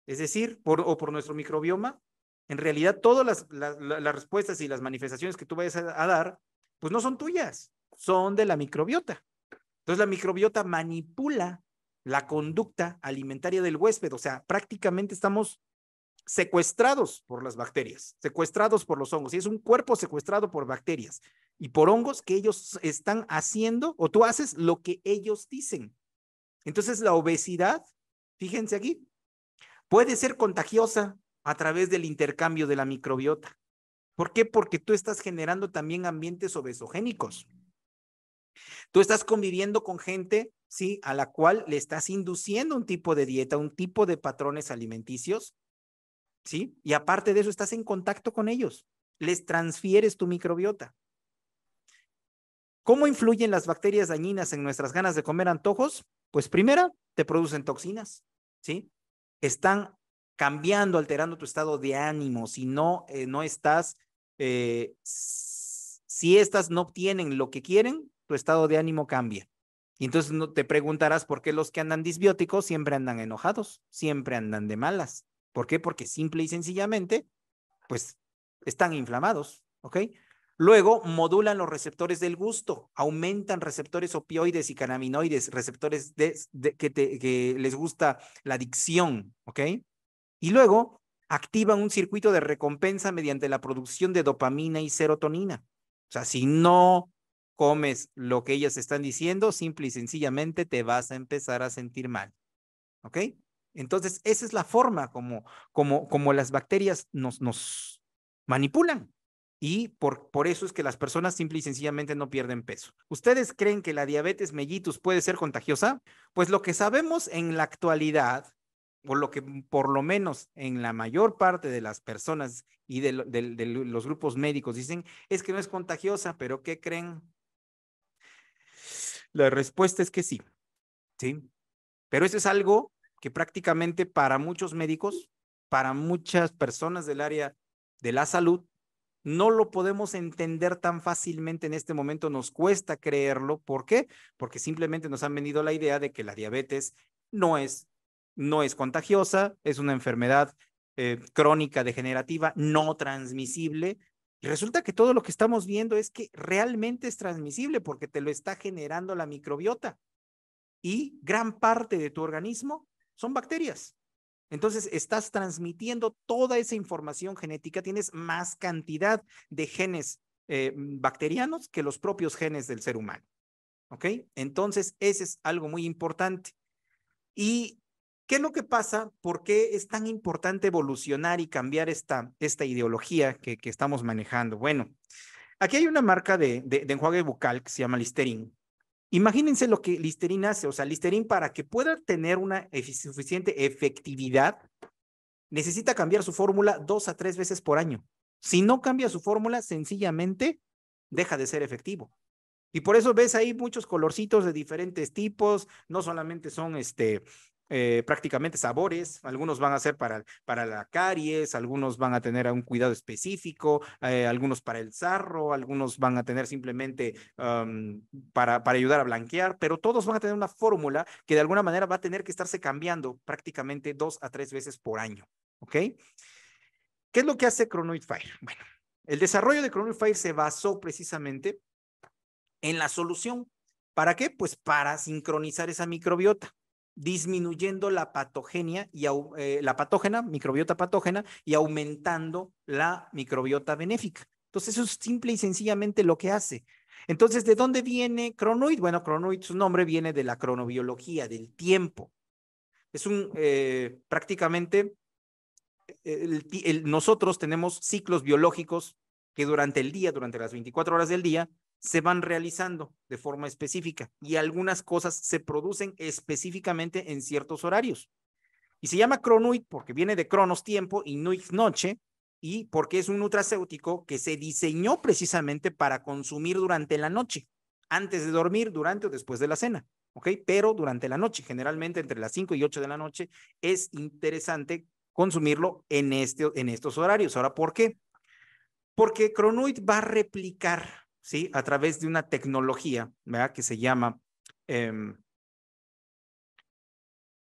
Speaker 1: es decir, por nuestro microbioma. En realidad, todas las respuestas y las manifestaciones que tú vayas a dar, pues no son tuyas, son de la microbiota. Entonces, la microbiota manipula la conducta alimentaria del huésped, o sea, prácticamente estamos secuestrados por las bacterias, secuestrados por los hongos, y es un cuerpo secuestrado por bacterias y por hongos que ellos están haciendo, o tú haces lo que ellos dicen. Entonces la obesidad, fíjense aquí, puede ser contagiosa a través del intercambio de la microbiota. ¿Por qué? Porque tú estás generando también ambientes obesogénicos. Tú estás conviviendo con gente, ¿sí? A la cual le estás induciendo un tipo de dieta, un tipo de patrones alimenticios, ¿sí? Y aparte de eso, estás en contacto con ellos. Les transfieres tu microbiota. ¿Cómo influyen las bacterias dañinas en nuestras ganas de comer antojos? Pues primero, te producen toxinas, ¿sí? Están cambiando, alterando tu estado de ánimo. Si no estás, si estas no obtienen lo que quieren, tu estado de ánimo cambia. Y entonces no te preguntarás por qué los que andan disbióticos siempre andan enojados, siempre andan de malas. ¿Por qué? Porque simple y sencillamente, pues, están inflamados, ¿ok? Luego modulan los receptores del gusto, aumentan receptores opioides y cannabinoides, receptores que les gusta la adicción, ¿ok? Y luego activan un circuito de recompensa mediante la producción de dopamina y serotonina. O sea, si no comes lo que ellas están diciendo, simple y sencillamente te vas a empezar a sentir mal, ¿ok? Entonces, esa es la forma como las bacterias nos manipulan. Y por eso es que las personas simple y sencillamente no pierden peso. ¿Ustedes creen que la diabetes mellitus puede ser contagiosa? Pues lo que sabemos en la actualidad, o lo que por lo menos en la mayor parte de las personas y de los grupos médicos dicen, es que no es contagiosa, pero ¿qué creen? La respuesta es que sí, ¿sí? Pero eso es algo que prácticamente para muchos médicos para muchas personas del área de la salud, no lo podemos entender tan fácilmente en este momento, nos cuesta creerlo. ¿Por qué? Porque simplemente nos han vendido la idea de que la diabetes no es contagiosa, es una enfermedad crónica degenerativa no transmisible. Y resulta que todo lo que estamos viendo es que realmente es transmisible porque te lo está generando la microbiota y gran parte de tu organismo son bacterias. Entonces, estás transmitiendo toda esa información genética, tienes más cantidad de genes bacterianos que los propios genes del ser humano. ¿Ok? Entonces, ese es algo muy importante. ¿Y qué es lo que pasa? ¿Por qué es tan importante evolucionar y cambiar esta ideología que estamos manejando? Bueno, aquí hay una marca de enjuague bucal que se llama Listerine. Imagínense lo que Listerine hace, o sea, Listerine para que pueda tener una suficiente efectividad, necesita cambiar su fórmula 2 a 3 veces por año. Si no cambia su fórmula, sencillamente deja de ser efectivo. Y por eso ves ahí muchos colorcitos de diferentes tipos, no solamente son prácticamente sabores, algunos van a ser para la caries, algunos van a tener un cuidado específico, algunos para el sarro, algunos van a tener simplemente para ayudar a blanquear, pero todos van a tener una fórmula que de alguna manera va a tener que estarse cambiando prácticamente 2 a 3 veces por año. ¿Ok? ¿Qué es lo que hace Cronoid Fire? Bueno, el desarrollo de Cronoid Fire se basó precisamente en la solución. ¿Para qué? Pues para sincronizar esa microbiota, disminuyendo la patogenia y la patógena, microbiota patógena, y aumentando la microbiota benéfica. Entonces, eso es simple y sencillamente lo que hace. Entonces, ¿de dónde viene Cronoid? Bueno, Cronoid, su nombre viene de la cronobiología, del tiempo. Es prácticamente, nosotros tenemos ciclos biológicos que durante el día, durante las 24 horas del día, se van realizando de forma específica y algunas cosas se producen específicamente en ciertos horarios. Y se llama cronoid porque viene de cronos, tiempo, y nuit, noche, y porque es un nutracéutico que se diseñó precisamente para consumir durante la noche, antes de dormir, durante o después de la cena. ¿Ok? Pero durante la noche, generalmente entre las 5 y 8 de la noche, es interesante consumirlo en estos horarios. Ahora, ¿por qué? Porque Cronoid va a replicar, ¿sí? A través de una tecnología, ¿verdad? Que se llama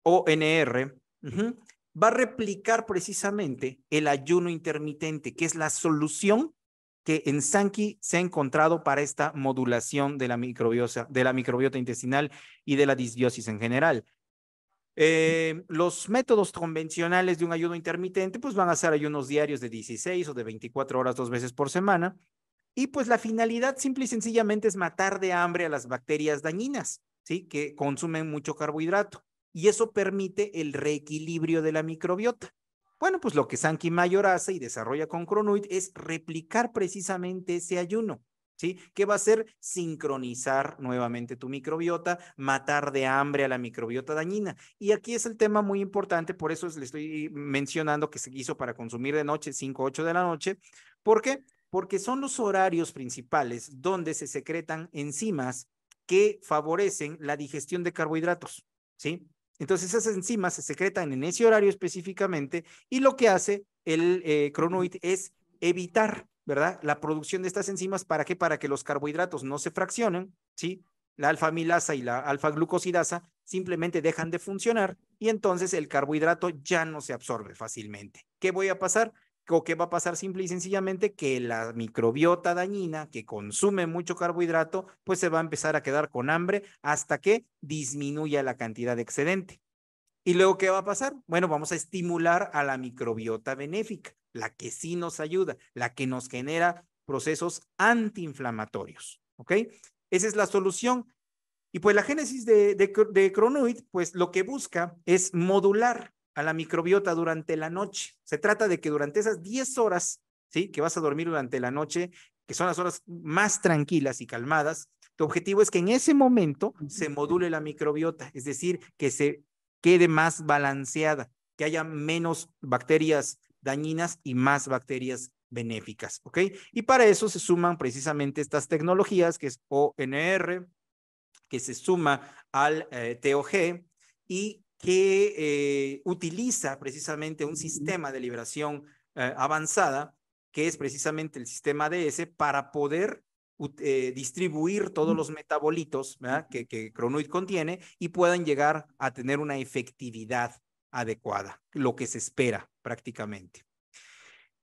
Speaker 1: ONR, va a replicar precisamente el ayuno intermitente, que es la solución que en Sankey se ha encontrado para esta modulación de la microbiota intestinal y de la disbiosis en general. Los métodos convencionales de un ayuno intermitente pues van a ser ayunos diarios de 16 o de 24 horas 2 veces por semana y pues la finalidad simple y sencillamente es matar de hambre a las bacterias dañinas, ¿sí? Que consumen mucho carbohidrato y eso permite el reequilibrio de la microbiota. Bueno, pues lo que Sankey Mayor hace y desarrolla con Cronoid es replicar precisamente ese ayuno. ¿Sí? ¿Qué va a hacer? Sincronizar nuevamente tu microbiota, matar de hambre a la microbiota dañina. Y aquí es el tema muy importante, por eso le estoy mencionando que se hizo para consumir de noche, 5, 8 de la noche. ¿Por qué? Porque son los horarios principales donde se secretan enzimas que favorecen la digestión de carbohidratos, ¿sí? Entonces esas enzimas se secretan en ese horario específicamente y lo que hace el Cronoid es evitar, ¿verdad? La producción de estas enzimas, ¿para qué? Para que los carbohidratos no se fraccionen, ¿sí? La alfa-amilasa y la alfa-glucosidasa simplemente dejan de funcionar y entonces el carbohidrato ya no se absorbe fácilmente. ¿Qué voy a pasar? ¿O qué va a pasar simple y sencillamente? Que la microbiota dañina que consume mucho carbohidrato, pues se va a empezar a quedar con hambre hasta que disminuya la cantidad de excedente. ¿Y luego qué va a pasar? Bueno, vamos a estimular a la microbiota benéfica, la que sí nos ayuda, la que nos genera procesos antiinflamatorios. ¿Ok? Esa es la solución. Y pues la génesis de Cronoid, pues lo que busca es modular a la microbiota durante la noche. Se trata de que durante esas 10 horas, ¿sí? Que vas a dormir durante la noche, que son las horas más tranquilas y calmadas, tu objetivo es que en ese momento se module la microbiota, es decir, que se quede más balanceada, que haya menos bacterias dañinas y más bacterias benéficas, ¿ok? Y para eso se suman precisamente estas tecnologías, que es ONR, que se suma al TOG y que utiliza precisamente un sistema de liberación avanzada, que es precisamente el sistema ADS, para poder distribuir todos los metabolitos, ¿verdad?, que Cronuit contiene y puedan llegar a tener una efectividad adecuada, lo que se espera prácticamente.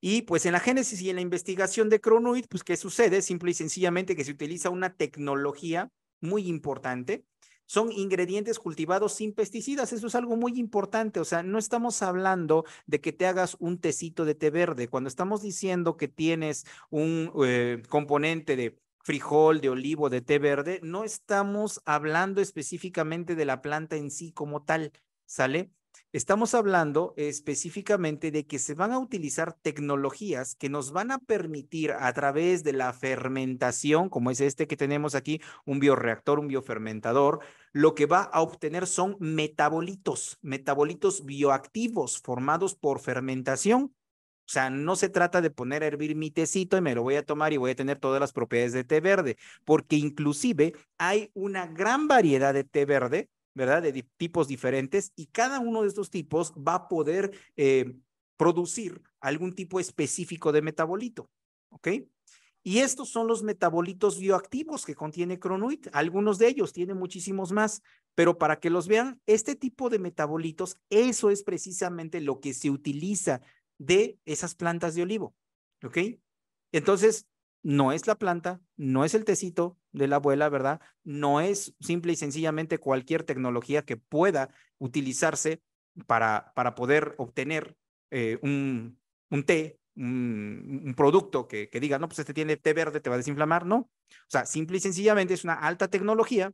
Speaker 1: Y pues en la génesis y en la investigación de Cronuit, pues ¿qué sucede? Simple y sencillamente que se utiliza una tecnología muy importante. Son ingredientes cultivados sin pesticidas. Eso es algo muy importante. O sea, no estamos hablando de que te hagas un tecito de té verde. Cuando estamos diciendo que tienes un componente de frijol, de olivo, de té verde, no estamos hablando específicamente de la planta en sí como tal, ¿sale? Estamos hablando específicamente de que se van a utilizar tecnologías que nos van a permitir a través de la fermentación, como es este que tenemos aquí, un bioreactor, un biofermentador, lo que va a obtener son metabolitos, metabolitos bioactivos formados por fermentación. O sea, no se trata de poner a hervir mi tecito y me lo voy a tomar y voy a tener todas las propiedades de té verde, porque inclusive hay una gran variedad de té verde, ¿verdad? De tipos diferentes, y cada uno de estos tipos va a poder producir algún tipo específico de metabolito, ¿ok? Y estos son los metabolitos bioactivos que contiene Cronuit. Algunos de ellos, tienen muchísimos más, pero para que los vean, este tipo de metabolitos, eso es precisamente lo que se utiliza de esas plantas de olivo, ¿ok? Entonces, no es la planta, no es el tecito de la abuela, ¿verdad? No es simple y sencillamente cualquier tecnología que pueda utilizarse para poder obtener un té, un producto que diga, no, pues este tiene té verde, te va a desinflamar, no. O sea, simple y sencillamente es una alta tecnología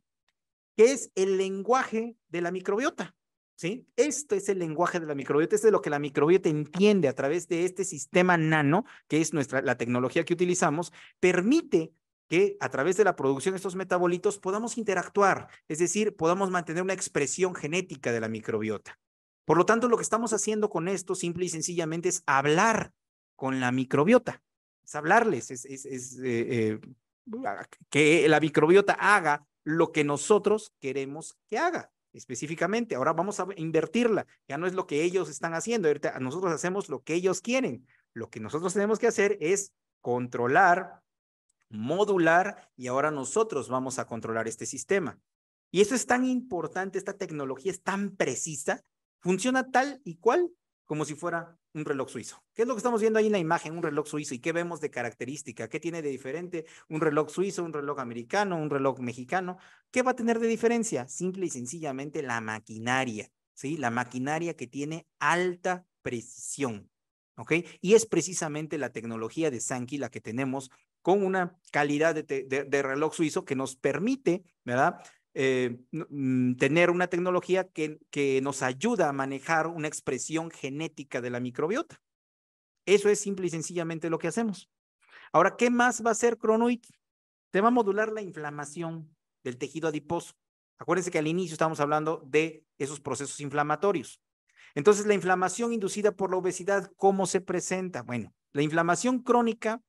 Speaker 1: que es el lenguaje de la microbiota. ¿Sí? Esto es el lenguaje de la microbiota, esto es lo que la microbiota entiende a través de este sistema nano, que es la tecnología que utilizamos, permite que a través de la producción de estos metabolitos podamos interactuar, es decir, podamos mantener una expresión genética de la microbiota. Por lo tanto, lo que estamos haciendo con esto simple y sencillamente es hablar con la microbiota, es hablarles, que la microbiota haga lo que nosotros queremos que haga específicamente. Ahora vamos a invertirla. Ya no es lo que ellos están haciendo. Ahorita nosotros hacemos lo que ellos quieren. Lo que nosotros tenemos que hacer es controlar, modular, y ahora nosotros vamos a controlar este sistema. Y eso es tan importante, esta tecnología es tan precisa, funciona tal y cual como si fuera un reloj suizo. ¿Qué es lo que estamos viendo ahí en la imagen? Un reloj suizo. ¿Y qué vemos de característica? ¿Qué tiene de diferente un reloj suizo, un reloj americano, un reloj mexicano? ¿Qué va a tener de diferencia? Simple y sencillamente la maquinaria, ¿sí? La maquinaria que tiene alta precisión, ¿ok? Y es precisamente la tecnología de Sankey la que tenemos con una calidad de reloj suizo que nos permite, ¿verdad?, tener una tecnología que nos ayuda a manejar una expresión genética de la microbiota. Eso es simple y sencillamente lo que hacemos. Ahora, ¿qué más va a hacer Cronuit? Te va a modular la inflamación del tejido adiposo. Acuérdense que al inicio estábamos hablando de esos procesos inflamatorios. Entonces, la inflamación inducida por la obesidad, ¿cómo se presenta? Bueno, la inflamación crónica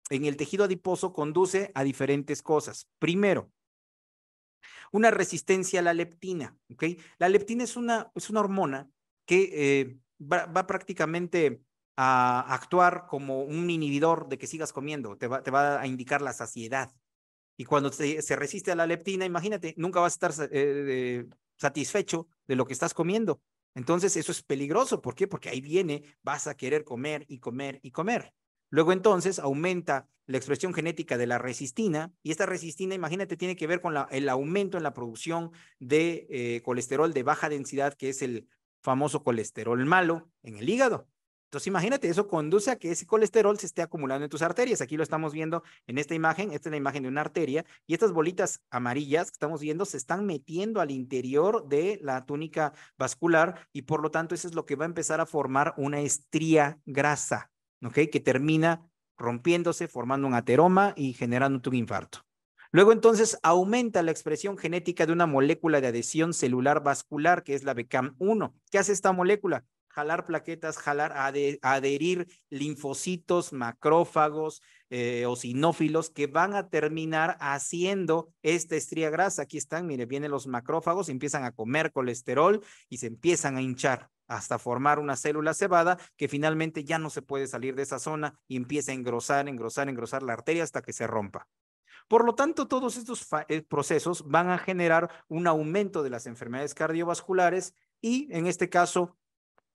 Speaker 1: en el tejido adiposo conduce a diferentes cosas. Primero, una resistencia a la leptina, ¿ok? La leptina es una hormona que va prácticamente a actuar como un inhibidor de que sigas comiendo, te va a indicar la saciedad. Y cuando se resiste a la leptina, imagínate, nunca vas a estar satisfecho de lo que estás comiendo. Entonces, eso es peligroso. ¿Por qué? Porque ahí viene, vas a querer comer y comer y comer. Luego entonces aumenta la expresión genética de la resistina, y esta resistina, imagínate, tiene que ver con el aumento en la producción de colesterol de baja densidad, que es el famoso colesterol malo en el hígado. Entonces, imagínate, eso conduce a que ese colesterol se esté acumulando en tus arterias. Aquí lo estamos viendo en esta imagen. Esta es la imagen de una arteria, y estas bolitas amarillas que estamos viendo se están metiendo al interior de la túnica vascular, y por lo tanto eso es lo que va a empezar a formar una estría grasa, ¿ok? Que termina rompiéndose, formando un ateroma y generando un infarto. Luego entonces aumenta la expresión genética de una molécula de adhesión celular vascular, que es la BCAM1. ¿Qué hace esta molécula? jalar plaquetas, adherir linfocitos, macrófagos, eosinófilos que van a terminar haciendo esta estría grasa. Aquí están, mire, vienen los macrófagos, empiezan a comer colesterol y se empiezan a hinchar hasta formar una célula cebada que finalmente ya no se puede salir de esa zona y empieza a engrosar la arteria hasta que se rompa. Por lo tanto, todos estos procesos van a generar un aumento de las enfermedades cardiovasculares y, en este caso,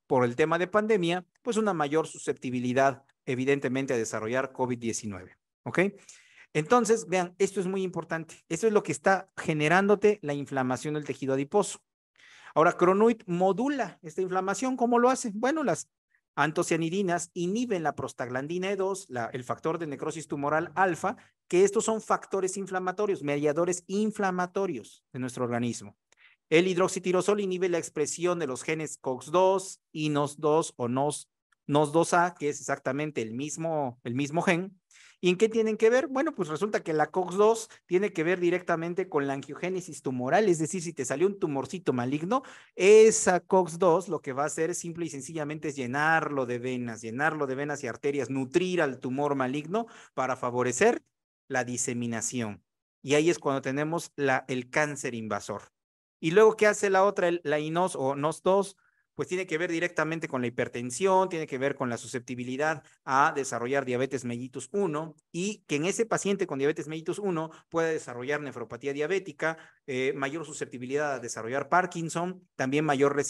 Speaker 1: por el tema de pandemia, pues una mayor susceptibilidad, evidentemente, a desarrollar COVID-19. ¿Ok? Entonces, vean, esto es muy importante. Esto es lo que está generándote la inflamación del tejido adiposo. Ahora, Cronuit modula esta inflamación. ¿Cómo lo hace? Bueno, las antocianidinas inhiben la prostaglandina E2, el factor de necrosis tumoral alfa, que estos son factores inflamatorios, mediadores inflamatorios de nuestro organismo. El hidroxitirosol inhibe la expresión de los genes COX2, INOS2 o NOS2A, que es exactamente el mismo gen. ¿Y en qué tienen que ver? Bueno, pues resulta que la COX2 tiene que ver directamente con la angiogénesis tumoral, es decir, si te salió un tumorcito maligno, esa COX2 lo que va a hacer simple y sencillamente es llenarlo de venas y arterias, nutrir al tumor maligno para favorecer la diseminación. Y ahí es cuando tenemos el cáncer invasor. Y luego, ¿qué hace la otra, la INOS o NOS2? Pues tiene que ver directamente con la hipertensión, tiene que ver con la susceptibilidad a desarrollar diabetes mellitus 1 y que en ese paciente con diabetes mellitus 1 pueda desarrollar nefropatía diabética, mayor susceptibilidad a desarrollar Parkinson, también mayor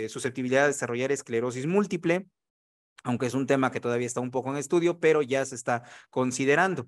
Speaker 1: susceptibilidad a desarrollar esclerosis múltiple, aunque es un tema que todavía está un poco en estudio, pero ya se está considerando.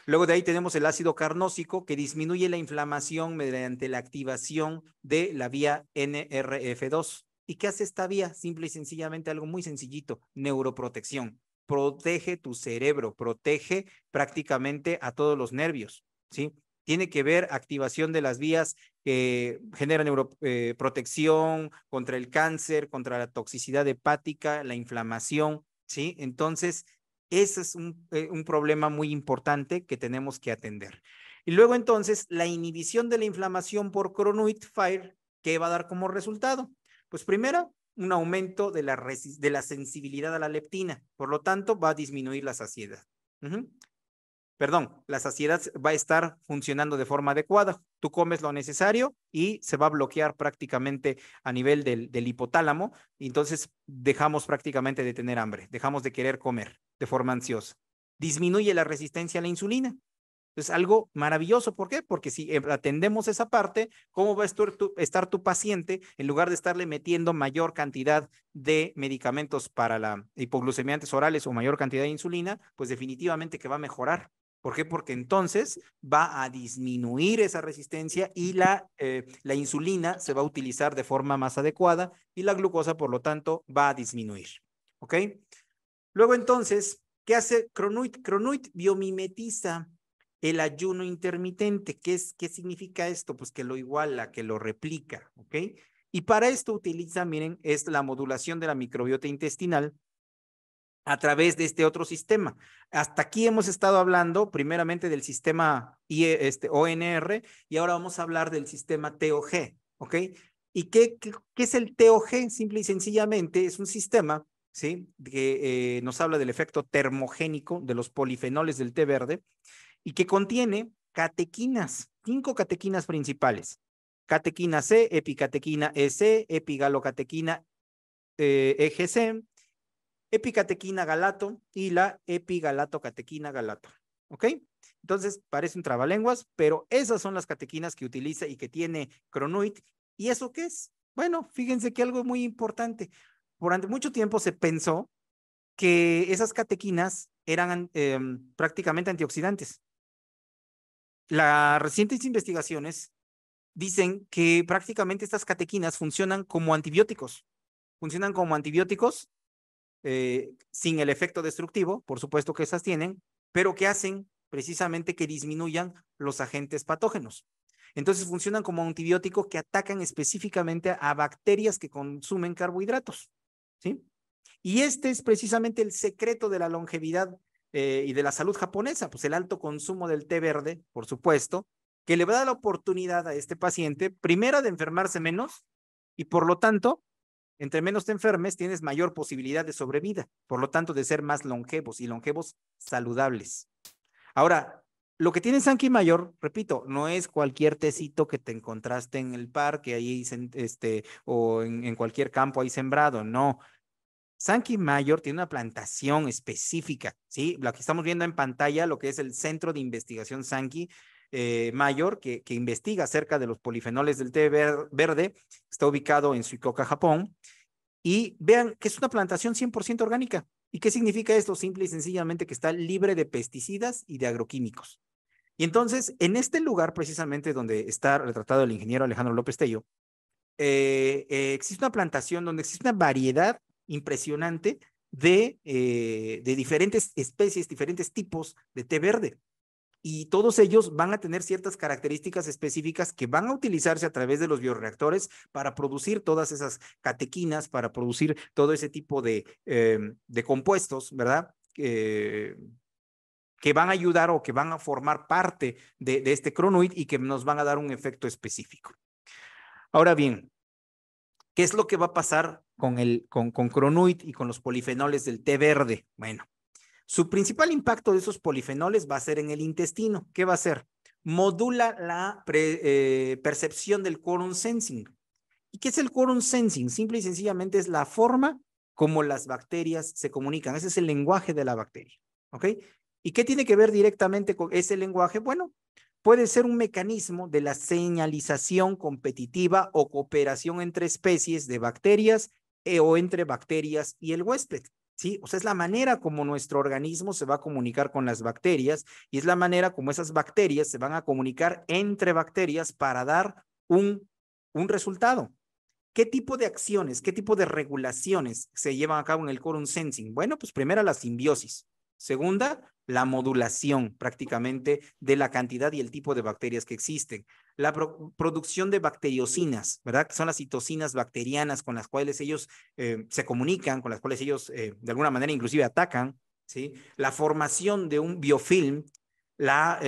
Speaker 1: Luego de ahí tenemos el ácido carnósico que disminuye la inflamación mediante la activación de la vía NRF2. ¿Y qué hace esta vía? Simple y sencillamente algo muy sencillito, neuroprotección. Protege tu cerebro, protege prácticamente a todos los nervios, ¿sí? Tiene que ver activación de las vías que generan neuroprotección contra el cáncer, contra la toxicidad hepática, la inflamación, ¿sí? Entonces, ese es un problema muy importante que tenemos que atender. Y luego entonces, la inhibición de la inflamación por Cronuit Fire, ¿qué va a dar como resultado? Pues primero, un aumento de la sensibilidad a la leptina. Por lo tanto, va a disminuir la saciedad. Perdón, la saciedad va a estar funcionando de forma adecuada. Tú comes lo necesario y se va a bloquear prácticamente a nivel del hipotálamo. Y entonces dejamos prácticamente de tener hambre, dejamos de querer comer de forma ansiosa. Disminuye la resistencia a la insulina. Es algo maravilloso. ¿Por qué? Porque si atendemos esa parte, ¿cómo va a estar tu paciente en lugar de estarle metiendo mayor cantidad de medicamentos para la hipoglucemiantes orales o mayor cantidad de insulina? Pues definitivamente que va a mejorar. ¿Por qué? Porque entonces va a disminuir esa resistencia y la insulina se va a utilizar de forma más adecuada y la glucosa, por lo tanto, va a disminuir. ¿Ok? Luego entonces, ¿qué hace Cronuit? Cronuit biomimetiza el ayuno intermitente. ¿Qué significa esto? Pues que lo iguala, que lo replica, ¿ok? Y para esto utiliza, miren, es la modulación de la microbiota intestinal a través de este otro sistema. Hasta aquí hemos estado hablando primeramente del sistema ONR y ahora vamos a hablar del sistema TOG, ¿ok? ¿Y qué es el TOG? Simple y sencillamente es un sistema, ¿sí? Que nos habla del efecto termogénico de los polifenoles del té verde y que contiene catequinas, 5 catequinas principales. Catequina C, epicatequina EC, epigalocatequina EGC, epicatequina galato y la epigalatocatequina galato. ¿Ok? Entonces, parece un trabalenguas, pero esas son las catequinas que utiliza y que tiene Cronuit. ¿Y eso qué es? Bueno, fíjense que algo muy importante. Durante mucho tiempo se pensó que esas catequinas eran prácticamente antioxidantes. Las recientes investigaciones dicen que prácticamente estas catequinas funcionan como antibióticos. Funcionan como antibióticos sin el efecto destructivo, por supuesto que esas tienen, pero que hacen precisamente que disminuyan los agentes patógenos. Entonces funcionan como antibióticos que atacan específicamente a bacterias que consumen carbohidratos, ¿sí? Y este es precisamente el secreto de la longevidad y de la salud japonesa, pues el alto consumo del té verde, por supuesto, que le va a dar la oportunidad a este paciente, primero, de enfermarse menos y por lo tanto, Entre menos te enfermes, tienes mayor posibilidad de sobrevida, por lo tanto de ser más longevos y longevos saludables. Ahora, lo que tiene Sankey Mayor, repito, no es cualquier tecito que te encontraste en el parque ahí o en cualquier campo ahí sembrado, no. Sankey Mayor tiene una plantación específica, ¿sí? Lo que estamos viendo en pantalla, lo que es el Centro de Investigación Sankey Mayor, que investiga acerca de los polifenoles del té verde, está ubicado en Suikoka, Japón, y vean que es una plantación 100% orgánica. ¿Y qué significa esto? Simple y sencillamente que está libre de pesticidas y de agroquímicos. Y entonces, en este lugar precisamente donde está retratado el ingeniero Alejandro López Tello, existe una plantación donde existe una variedad impresionante de diferentes especies, diferentes tipos de té verde. Y todos ellos van a tener ciertas características específicas que van a utilizarse a través de los bioreactores para producir todas esas catequinas, para producir todo ese tipo de compuestos, ¿verdad? Que van a ayudar o que van a formar parte de este cronoid y que nos van a dar un efecto específico. Ahora bien, ¿qué es lo que va a pasar con cronoid y con los polifenoles del té verde? Bueno, su principal impacto de esos polifenoles va a ser en el intestino. ¿Qué va a hacer? Modula la percepción del quorum sensing. ¿Y qué es el quorum sensing? Simple y sencillamente es la forma como las bacterias se comunican. Ese es el lenguaje de la bacteria. ¿Ok? ¿Y qué tiene que ver directamente con ese lenguaje? Bueno, puede ser un mecanismo de la señalización competitiva o cooperación entre especies de bacterias o entre bacterias y el huésped. ¿Sí? O sea, es la manera como nuestro organismo se va a comunicar con las bacterias y es la manera como esas bacterias se van a comunicar entre bacterias para dar un resultado. ¿Qué tipo de acciones, qué tipo de regulaciones se llevan a cabo en el quorum sensing? Bueno, pues primera la simbiosis. Segunda, la modulación prácticamente de la cantidad y el tipo de bacterias que existen. La producción de bacteriocinas, ¿verdad? Que son las citocinas bacterianas con las cuales ellos se comunican, con las cuales ellos de alguna manera inclusive atacan, ¿sí? La formación de un biofilm, la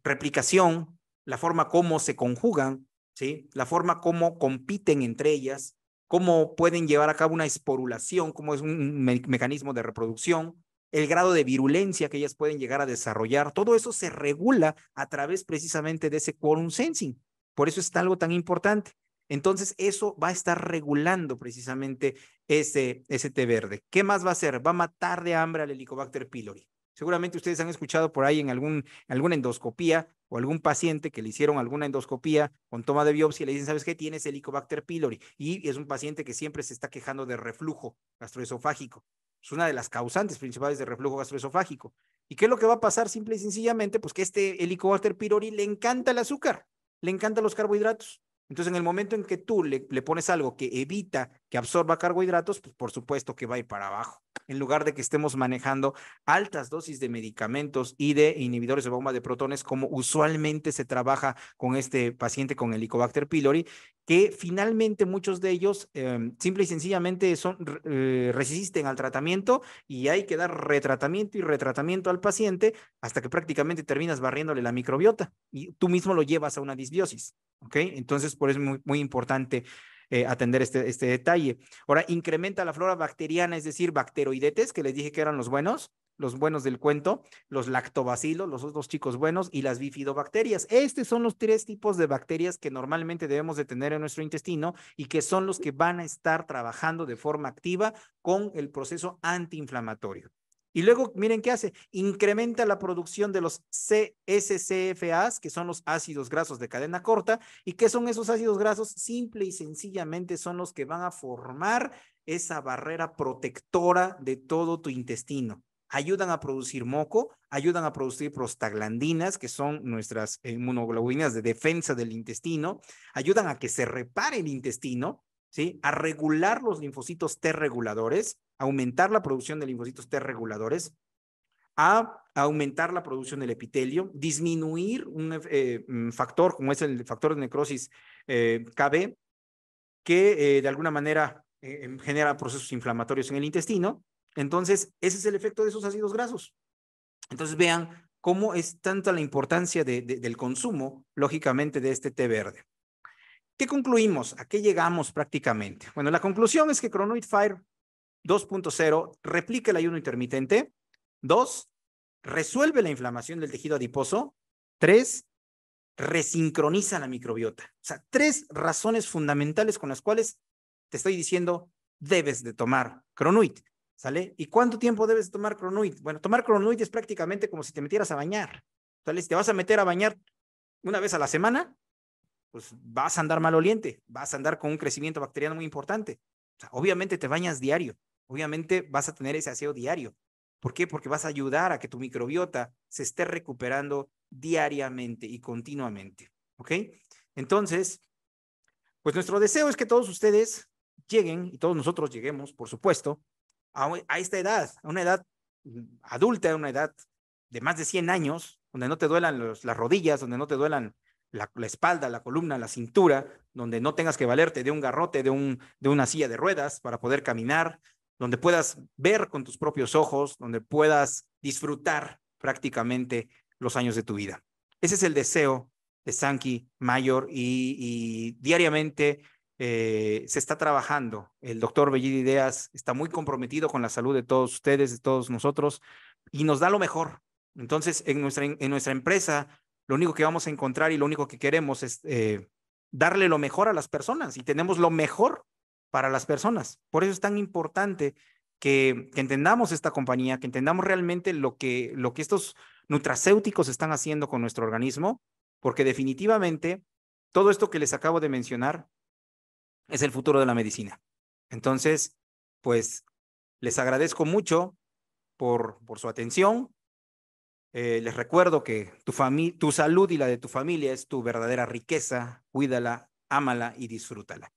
Speaker 1: replicación, la forma como se conjugan, ¿sí? La forma como compiten entre ellas, cómo pueden llevar a cabo una esporulación, cómo es un mecanismo de reproducción, el grado de virulencia que ellas pueden llegar a desarrollar, todo eso se regula a través precisamente de ese quorum sensing. Por eso es algo tan importante. Entonces, eso va a estar regulando precisamente ese té verde. ¿Qué más va a hacer? Va a matar de hambre al Helicobacter pylori. Seguramente ustedes han escuchado por ahí en alguna endoscopía o algún paciente que le hicieron alguna endoscopía con toma de biopsia y le dicen, ¿sabes qué? Tienes Helicobacter pylori. Y es un paciente que siempre se está quejando de reflujo gastroesofágico. Es una de las causantes principales de reflujo gastroesofágico. ¿Y qué es lo que va a pasar? Simple y sencillamente, pues que este Helicobacter pylori le encanta el azúcar, le encantan los carbohidratos. Entonces, en el momento en que tú le pones algo que evita que absorba carbohidratos, pues por supuesto que va a ir para abajo. En lugar de que estemos manejando altas dosis de medicamentos y de inhibidores de bomba de protones, como usualmente se trabaja con este paciente con Helicobacter pylori, que finalmente muchos de ellos simple y sencillamente resisten al tratamiento y hay que dar retratamiento y retratamiento al paciente hasta que prácticamente terminas barriéndole la microbiota y tú mismo lo llevas a una disbiosis. ¿Ok? Entonces, por eso es muy importante atender este detalle. Ahora, incrementa la flora bacteriana, es decir, bacteroidetes, que les dije que eran los buenos del cuento, los lactobacilos, los otros chicos buenos, y las bifidobacterias. Estos son los 3 tipos de bacterias que normalmente debemos de tener en nuestro intestino y que son los que van a estar trabajando de forma activa con el proceso antiinflamatorio. Y luego, miren qué hace, incrementa la producción de los CSCFAs, que son los ácidos grasos de cadena corta. ¿Y qué son esos ácidos grasos? Simple y sencillamente son los que van a formar esa barrera protectora de todo tu intestino. Ayudan a producir moco, ayudan a producir prostaglandinas, que son nuestras inmunoglobulinas de defensa del intestino, ayudan a que se repare el intestino, ¿sí? A regular los linfocitos T reguladores, aumentar la producción de linfocitos T reguladores, a aumentar la producción del epitelio, disminuir un factor como es el factor de necrosis KB, que de alguna manera genera procesos inflamatorios en el intestino. Entonces, ese es el efecto de esos ácidos grasos. Entonces, vean cómo es tanta la importancia del consumo, lógicamente, de este té verde. ¿Qué concluimos? ¿A qué llegamos prácticamente? Bueno, la conclusión es que Cronoid Fire 2.0 replica el ayuno intermitente. 2, resuelve la inflamación del tejido adiposo. 3, resincroniza la microbiota. O sea, 3 razones fundamentales con las cuales te estoy diciendo debes de tomar Cronoid, ¿sale? ¿Y cuánto tiempo debes de tomar Cronoid? Bueno, tomar Cronoid es prácticamente como si te metieras a bañar, ¿sale? Si te vas a meter a bañar una vez a la semana, pues vas a andar maloliente, vas a andar con un crecimiento bacteriano muy importante. O sea, obviamente te bañas diario, obviamente vas a tener ese aseo diario. ¿Por qué? Porque vas a ayudar a que tu microbiota se esté recuperando diariamente y continuamente. ¿Ok? Entonces, pues nuestro deseo es que todos ustedes lleguen, y todos nosotros lleguemos, por supuesto, a esta edad, a una edad adulta, a una edad de más de 100 años, donde no te duelan las rodillas, donde no te duelan la espalda, la columna, la cintura, donde no tengas que valerte de un garrote, de una silla de ruedas para poder caminar, donde puedas ver con tus propios ojos, donde puedas disfrutar prácticamente los años de tu vida. Ese es el deseo de Sankey Mayor y diariamente se está trabajando. El doctor Bellido Ideas está muy comprometido con la salud de todos ustedes, de todos nosotros, y nos da lo mejor. Entonces, en nuestra empresa, lo único que vamos a encontrar y lo único que queremos es darle lo mejor a las personas y tenemos lo mejor para las personas. Por eso es tan importante que entendamos esta compañía, que entendamos realmente lo que estos nutracéuticos están haciendo con nuestro organismo, porque definitivamente todo esto que les acabo de mencionar es el futuro de la medicina. Entonces, pues les agradezco mucho por su atención. Les recuerdo que tu salud y la de tu familia es tu verdadera riqueza. Cuídala, ámala y disfrútala.